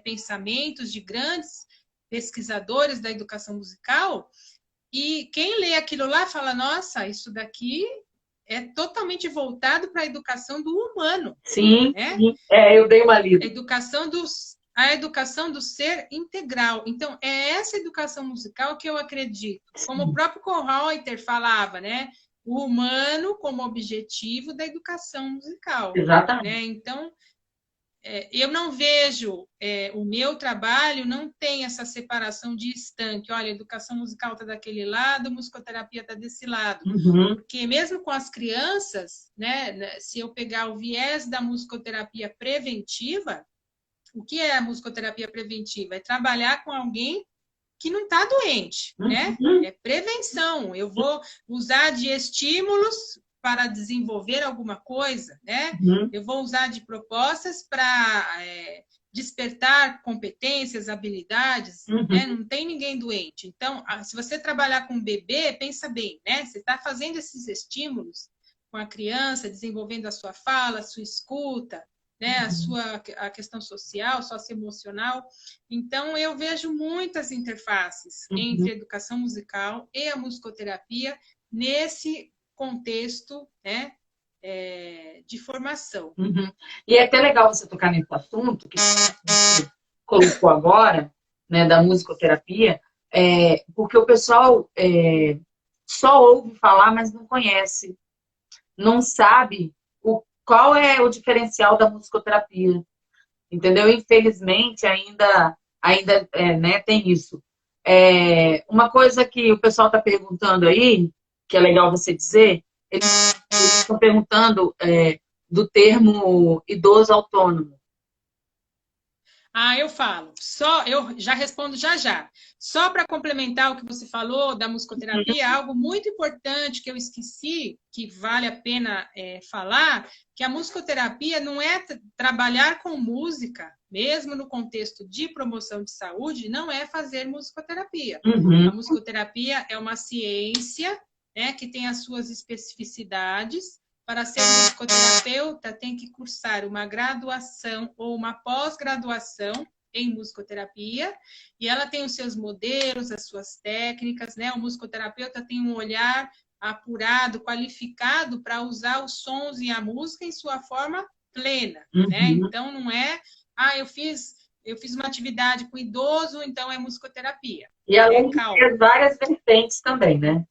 pensamentos de grandes pesquisadores da educação musical, e quem lê aquilo lá fala, nossa, isso daqui é totalmente voltado para a educação do humano. Sim, né? Sim. Eu dei uma lida. A educação do ser integral. Então, é essa educação musical que eu acredito. Como o próprio Kohlreuter falava, né? O humano como objetivo da educação musical. Exatamente. Né? Então, eu não vejo, o meu trabalho não tem essa separação de estanque. Olha, a educação musical está daquele lado, a musicoterapia está desse lado. Porque mesmo com as crianças, né, se eu pegar o viés da musicoterapia preventiva, o que é a musicoterapia preventiva? É trabalhar com alguém que não está doente, né? É prevenção. Eu vou usar de estímulos para desenvolver alguma coisa, né? Eu vou usar de propostas para despertar competências, habilidades, né? Não tem ninguém doente. Então, se você trabalhar com um bebê, pensa bem, né? Você está fazendo esses estímulos com a criança, desenvolvendo a sua fala, a sua escuta, né? A questão social, socioemocional. Então, eu vejo muitas interfaces entre a educação musical e a musicoterapia nesse contexto, né, de formação. E é até legal você tocar nesse assunto que você colocou agora, né, da musicoterapia, porque o pessoal só ouve falar, mas não conhece, não sabe qual é o diferencial da musicoterapia, entendeu? Infelizmente, ainda né, tem isso. Uma coisa que o pessoal está perguntando aí, que é legal você dizer, eles estão perguntando do termo idoso autônomo. Eu falo. Eu já respondo já. Só para complementar o que você falou da musicoterapia, algo muito importante que eu esqueci, que vale a pena falar, que a musicoterapia não é trabalhar com música, mesmo no contexto de promoção de saúde, não é fazer musicoterapia. A musicoterapia é uma ciência, né, que tem as suas especificidades. Para ser musicoterapeuta, tem que cursar uma graduação ou uma pós-graduação em musicoterapia, e ela tem os seus modelos, as suas técnicas, né? O musicoterapeuta tem um olhar apurado, qualificado para usar os sons e a música em sua forma plena, né? Então, não é, eu fiz eu fiz uma atividade com idoso, então é musicoterapia. E além de Calma. ter várias vertentes também, né?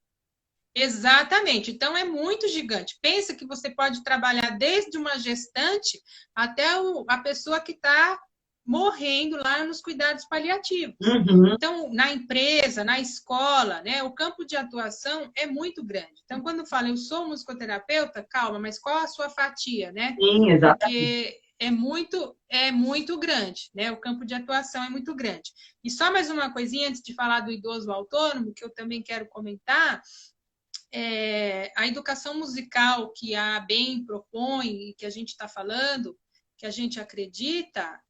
Exatamente. Então, é muito gigante. Pensa que você pode trabalhar desde uma gestante até a pessoa que está morrendo lá nos cuidados paliativos. Uhum. Então, na empresa, na escola, né, o campo de atuação é muito grande. Então, quando eu falo, eu sou musicoterapeuta, calma, mas qual a sua fatia, né? Sim, exatamente. Porque é muito grande, né? O campo de atuação é muito grande. E só mais uma coisinha antes de falar do idoso autônomo, que eu também quero comentar, a educação musical que a ABEM propõe e que a gente está falando, que a gente acredita,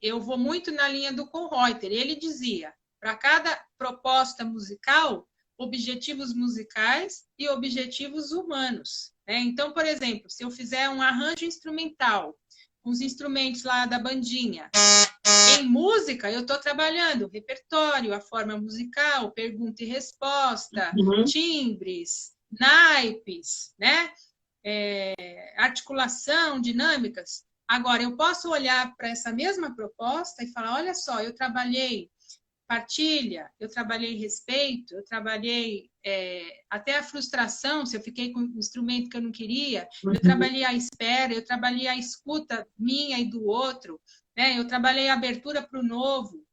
eu vou muito na linha do Kohlreuter. Ele dizia, para cada proposta musical, objetivos musicais e objetivos humanos, né? Então, por exemplo, se eu fizer um arranjo instrumental, com os instrumentos lá da bandinha, em música, eu estou trabalhando o repertório, a forma musical, pergunta e resposta, timbres, naipes, né? Articulação, dinâmicas. Agora, eu posso olhar para essa mesma proposta e falar, olha só, eu trabalhei partilha, eu trabalhei respeito, eu trabalhei até a frustração, se eu fiquei com um instrumento que eu não queria, eu trabalhei a espera, eu trabalhei a escuta minha e do outro, né? Eu trabalhei a abertura para o novo,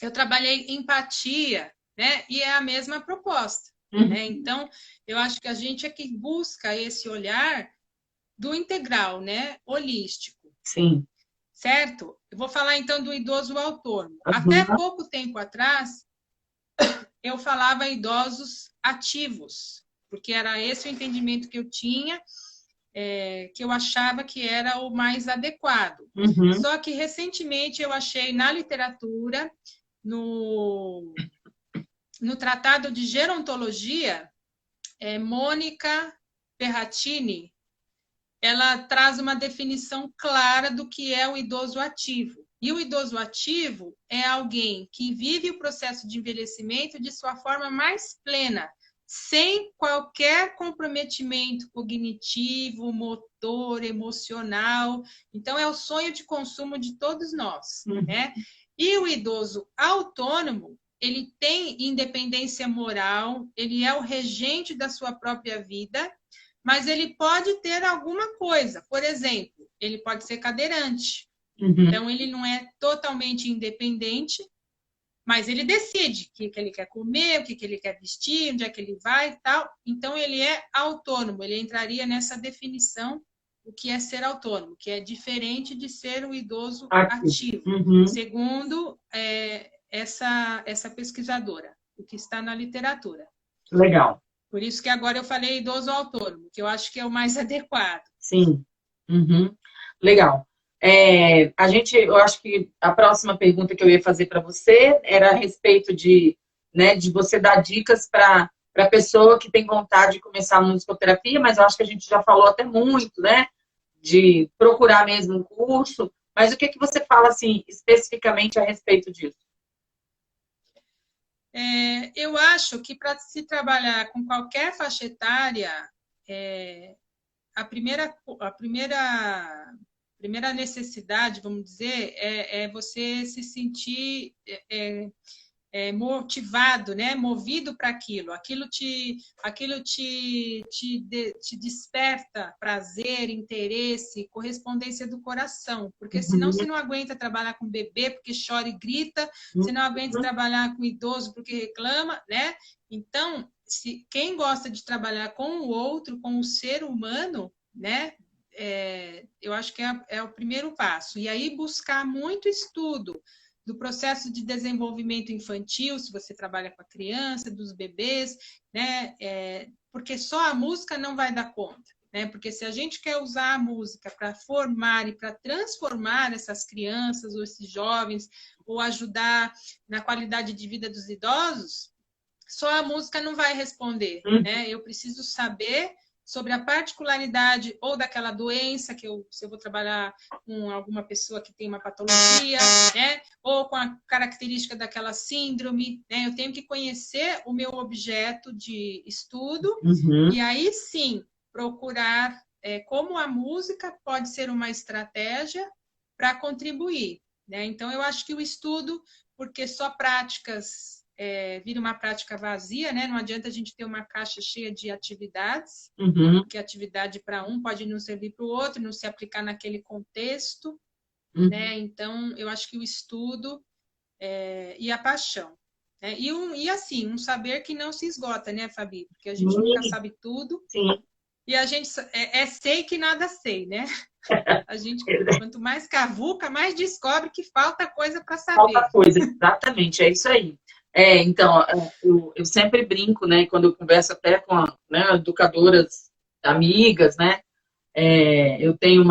eu trabalhei empatia, né? E é a mesma proposta. Né? Então, eu acho que a gente é que busca esse olhar do integral, né? Holístico. Sim. Certo? Eu vou falar então do idoso autônomo. Até pouco tempo atrás, eu falava idosos ativos, porque era esse o entendimento que eu tinha, que eu achava que era o mais adequado. Só que recentemente eu achei na literatura, no Tratado de Gerontologia, Mônica Perratini, ela traz uma definição clara do que é o idoso ativo. E o idoso ativo é alguém que vive o processo de envelhecimento de sua forma mais plena, sem qualquer comprometimento cognitivo, motor, emocional. Então, é o sonho de consumo de todos nós, né? E o idoso autônomo, ele tem independência moral, ele é o regente da sua própria vida, mas ele pode ter alguma coisa. Por exemplo, ele pode ser cadeirante. Então, ele não é totalmente independente, mas ele decide o que ele quer comer, o que ele quer vestir, onde é que ele vai e tal. Então, ele é autônomo. Ele entraria nessa definição do que é ser autônomo, que é diferente de ser o idoso ativo. Segundo essa pesquisadora, o que está na literatura. Legal. Por isso que agora eu falei idoso autônomo, que eu acho que é o mais adequado. Sim. Legal. Eu acho que a próxima pergunta que eu ia fazer para você era a respeito de você dar dicas para a pessoa que tem vontade de começar a musicoterapia, mas eu acho que a gente já falou até muito, né? De procurar mesmo um curso. Mas o que você fala, assim, especificamente a respeito disso? Eu acho que para se trabalhar com qualquer faixa etária, a primeira necessidade, vamos dizer, é você se sentir motivado, né? Movido para aquilo. Aquilo te desperta prazer, interesse, correspondência do coração. Porque senão você não aguenta trabalhar com bebê porque chora e grita, você não aguenta trabalhar com idoso porque reclama, né? Então, quem gosta de trabalhar com o outro, com o ser humano, né? Eu acho que é o primeiro passo. E aí buscar muito estudo do processo de desenvolvimento infantil, se você trabalha com a criança, dos bebês, né? Porque só a música não vai dar conta, né? Porque se a gente quer usar a música para formar e para transformar essas crianças ou esses jovens, ou ajudar na qualidade de vida dos idosos, só a música não vai responder, né? Eu preciso saber sobre a particularidade ou daquela doença, se eu vou trabalhar com alguma pessoa que tem uma patologia, né? Ou com a característica daquela síndrome, né? Eu tenho que conhecer o meu objeto de estudo e aí sim procurar como a música pode ser uma estratégia para contribuir, né? Então, eu acho que o estudo, porque só práticas vira uma prática vazia, né? Não adianta a gente ter uma caixa cheia de atividades, Uhum, porque atividade para um pode não servir para o outro, não se aplicar naquele contexto, uhum. né? Então, eu acho que o estudo e a paixão. Né? E assim, um saber que não se esgota, né, Fabi? Porque a gente nunca Sim, sabe tudo sim. e a gente sei que nada sei, né? A gente, quanto mais cavuca, mais descobre que falta coisa para Falta saber. coisa, exatamente, é isso aí. Então, eu sempre brinco, né, quando eu converso até com né, educadoras amigas, né, eu tenho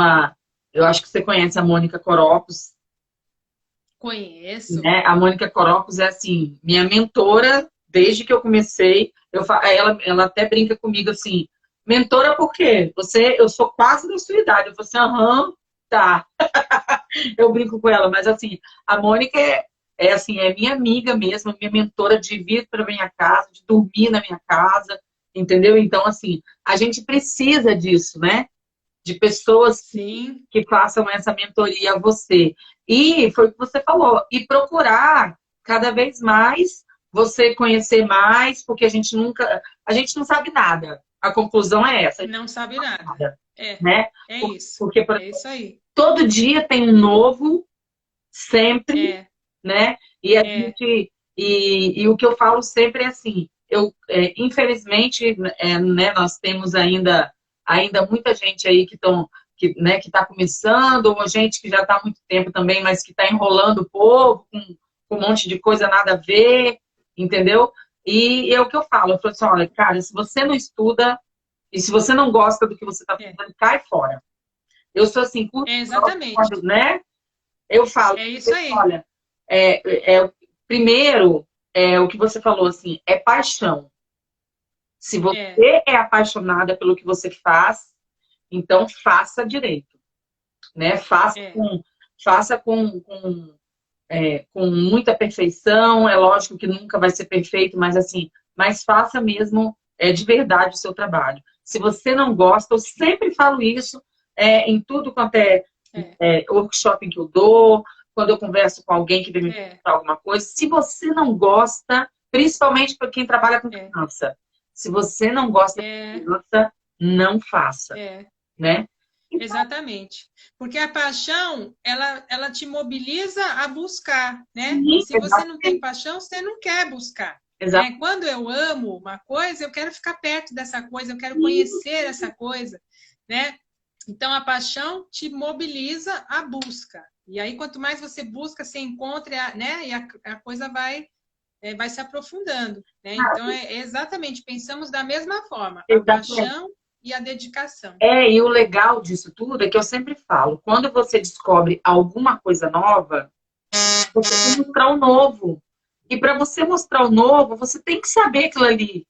eu acho que você conhece a Mônica Coropos, Conheço. né? A Mônica Coropos é assim, minha mentora desde que eu comecei. Ela até brinca comigo assim, mentora por quê? Eu sou quase da sua idade. Eu falo assim, aham, tá. Eu brinco com ela, mas assim, a Mônica assim, é minha amiga mesmo, minha mentora de vir para minha casa, de dormir na minha casa, entendeu? Então, assim, a gente precisa disso, né? De pessoas Sim, que façam essa mentoria a você. E foi o que você falou, e procurar cada vez mais você conhecer mais, porque a gente não sabe nada. A conclusão é essa, a gente não sabe não nada. sabe nada, né? É isso. Porque por É isso aí. todo dia tem um novo, sempre, É, né? E a é, gente e o que eu falo sempre é assim, infelizmente, né, nós temos ainda muita gente aí que está começando, ou gente que já está há muito tempo também, mas que está enrolando o povo com um monte de coisa nada a ver, entendeu? E é o que eu falo assim, olha, cara, se você não estuda e se você não gosta do que você está é. fazendo, cai fora. Eu sou assim, curto, É exatamente. né? Eu falo, É isso aí. olha, primeiro, o que você falou assim, é paixão. Se É, você é apaixonada pelo que você faz, então faça direito, né? é, Faça com muita perfeição. É lógico que nunca vai ser perfeito, mas assim, mas faça mesmo de verdade o seu trabalho. Se você não gosta, eu sempre falo isso em tudo quanto é, workshop que eu dou, quando eu converso com alguém que vem me é, perguntar alguma coisa. Se você não gosta, principalmente para quem trabalha com é, criança, se você não gosta de é, criança, não faça, é. né? Exatamente. Porque a paixão, ela te mobiliza a buscar, né? E Sim, se você não tem paixão, você não quer buscar, né? exatamente. Quando eu amo uma coisa, eu quero ficar perto dessa coisa, eu quero conhecer essa coisa, né? Então, a paixão te mobiliza a busca. E aí, quanto mais você busca, você encontra, né? E a coisa vai se aprofundando, né? Então, é exatamente, pensamos da mesma forma, a paixão e a dedicação. E o legal disso tudo é que eu sempre falo, quando você descobre alguma coisa nova, você tem que mostrar o novo. E para você mostrar o novo, você tem que saber aquilo ali.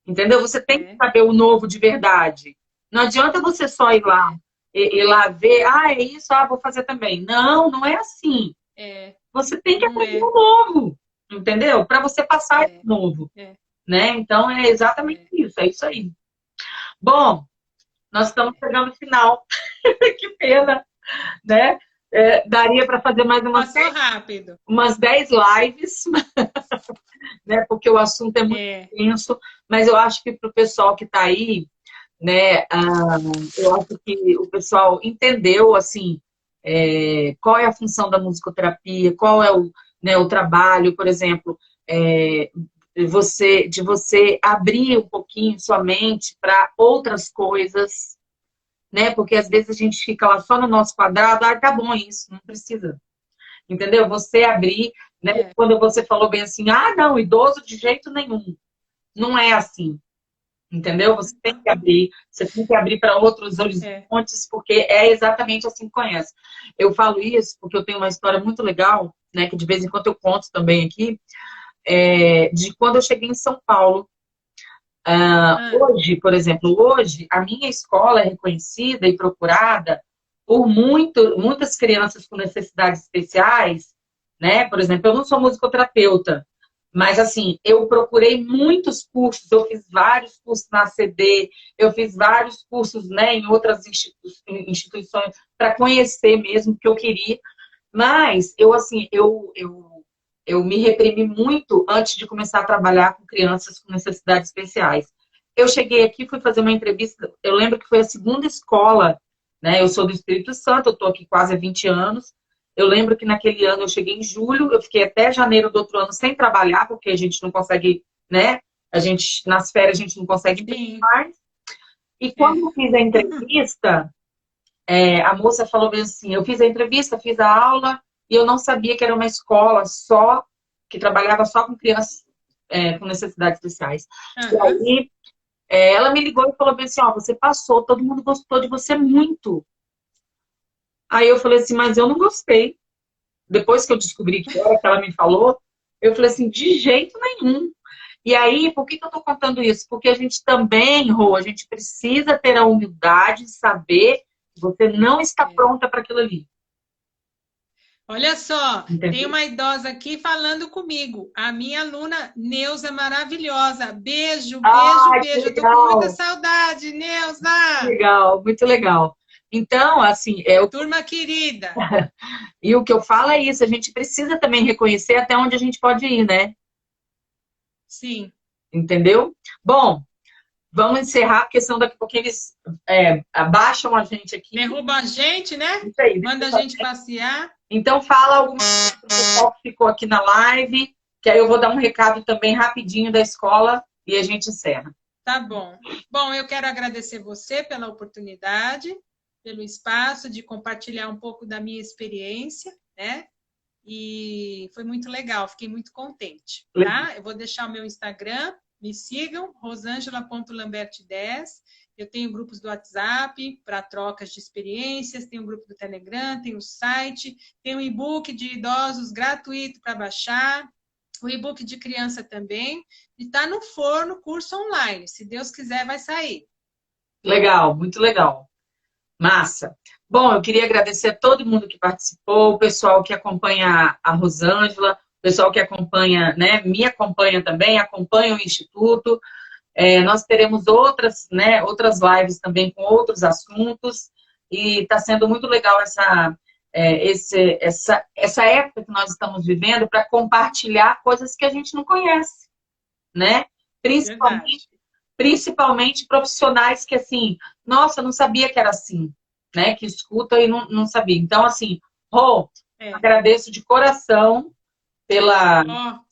Entendeu? Você tem que É, saber o novo de verdade. Não adianta você só ir lá ver, é isso, vou fazer também. Não, não é assim. Você tem que não aprender é, o novo, entendeu? Para você passar esse é, novo, é, né? Então é exatamente é. isso, é isso aí. Bom, nós estamos chegando no final. Que pena, né? Daria para fazer mais Passou rápido. umas 10 lives, né? Porque o assunto é muito É, extenso, mas eu acho que para o pessoal que está aí, né? Eu acho que o pessoal entendeu, assim, qual é a função da musicoterapia, qual é né, o trabalho, por exemplo, de você abrir um pouquinho sua mente para outras coisas, né? Porque às vezes a gente fica lá só no nosso quadrado, tá bom isso, não precisa. Entendeu? Você abrir, né? é, Quando você falou bem assim, não, idoso de jeito nenhum. Não é assim. Entendeu? Você tem que abrir para outros é. horizontes, porque é exatamente assim que conhece. Eu falo isso porque eu tenho uma história muito legal, né, que de vez em quando eu conto também aqui, de quando eu cheguei em São Paulo. Ah, Hoje, por exemplo, a minha escola é reconhecida e procurada por muitas crianças com necessidades especiais, né? Por exemplo, eu não sou musicoterapeuta, mas, assim, eu procurei muitos cursos, eu fiz vários cursos na ACD, eu fiz vários cursos, né, em outras instituições, para conhecer mesmo o que eu queria. Mas eu, assim, eu me reprimi muito antes de começar a trabalhar com crianças com necessidades especiais. Eu cheguei aqui, fui fazer uma entrevista, eu lembro que foi a segunda escola, né? Eu sou do Espírito Santo, eu estou aqui quase há 20 anos. Eu lembro que naquele ano eu cheguei em julho, eu fiquei até janeiro do outro ano sem trabalhar, porque a gente não consegue, né? A gente, nas férias, a gente não consegue Sim. mais. E É. quando eu fiz a entrevista, a moça falou bem assim, eu fiz a entrevista, fiz a aula, e eu não sabia que era uma escola só, que trabalhava só com crianças com necessidades especiais. E Aham. aí, ela me ligou e falou bem assim, ó, você passou, todo mundo gostou de você muito. Aí eu falei assim, mas eu não gostei. Depois que eu descobri que era que ela me falou, eu falei assim, de jeito nenhum. E aí, por que eu tô contando isso? Porque a gente também, Rô, a gente precisa ter a humildade de saber que você não está É. pronta para aquilo ali. Olha só, tem Entendeu? uma idosa aqui falando comigo. A minha aluna Neuza maravilhosa. Beijo, beijo, Ai, que beijo. Eu tô com muita legal, saudade, Neuza. legal, muito legal. Então, assim, Turma querida. e o que eu falo é isso, a gente precisa também reconhecer até onde a gente pode ir, né? Sim. Entendeu? Bom, vamos encerrar, porque senão daqui a pouquinho eles abaixam a gente aqui. Derruba a gente, né? Isso aí. Manda a gente passear. Então, fala alguma coisa pro pessoal que ficou aqui na live, que aí eu vou dar um recado também rapidinho da escola e a gente encerra. Tá bom. Bom, eu quero agradecer você pela oportunidade, pelo espaço de compartilhar um pouco da minha experiência, né? E foi muito legal, fiquei muito contente, tá? Eu vou deixar o meu Instagram, me sigam, rosangela.lambert10. Eu tenho grupos do WhatsApp para trocas de experiências, tenho um grupo do Telegram, tenho o site, tenho um e-book de idosos gratuito para baixar, o e-book de criança também, e está no forno, curso online. Se Deus quiser, vai sair. Legal, muito legal. Massa. Bom, eu queria agradecer a todo mundo que participou, o pessoal que acompanha a Rosângela, o pessoal que acompanha, né, me acompanha também, acompanha o Instituto. Nós teremos outras, né, outras lives também com outros assuntos, e está sendo muito legal essa época que nós estamos vivendo para compartilhar coisas que a gente não conhece, né? Verdade. Principalmente profissionais que, assim, nossa, eu não sabia que era assim, né? Que escuta e não sabia. Então, assim, Rô, agradeço de coração pela,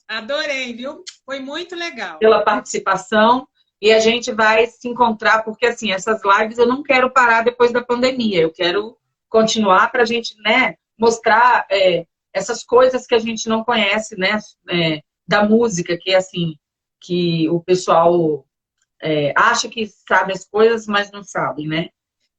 adorei, viu? Foi muito legal. pela participação e a gente vai se encontrar, porque, assim, essas lives eu não quero parar depois da pandemia, eu quero continuar para a gente, né, mostrar essas coisas que a gente não conhece, né, da música, que, assim, que o pessoal acha que sabe as coisas, mas não sabe, né?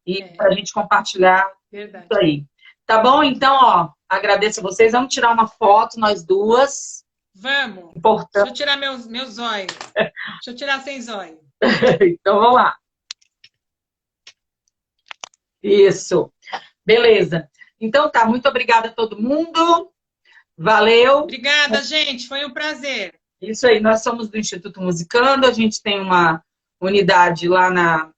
E para a gente compartilhar Verdade. isso aí. Tá bom? Então, ó, agradeço a vocês. Vamos tirar uma foto, nós duas. Vamos. Importante. Deixa eu tirar meus zóios. Deixa eu tirar sem zóio. Então, vamos lá. Isso. Beleza. Então, tá. Muito obrigada a todo mundo. Valeu. Obrigada, gente. Foi um prazer. Isso aí. Nós somos do Instituto Musicando. A gente tem uma unidade lá na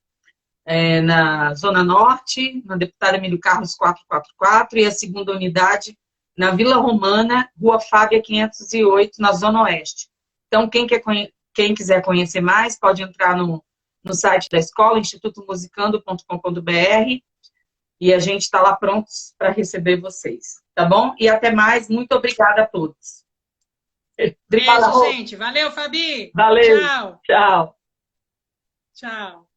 Zona Norte, na Deputada Emílio Carlos 444, e a segunda unidade na Vila Romana, Rua Fábia 508, na Zona Oeste. Então, quem quiser conhecer mais, pode entrar no site da escola, institutomusicando.com.br, e a gente está lá prontos para receber vocês. Tá bom? E até mais. Muito obrigada a todos. Obrigada, beijo, gente. Valeu, Fabi. Valeu. Tchau. Tchau. Tchau.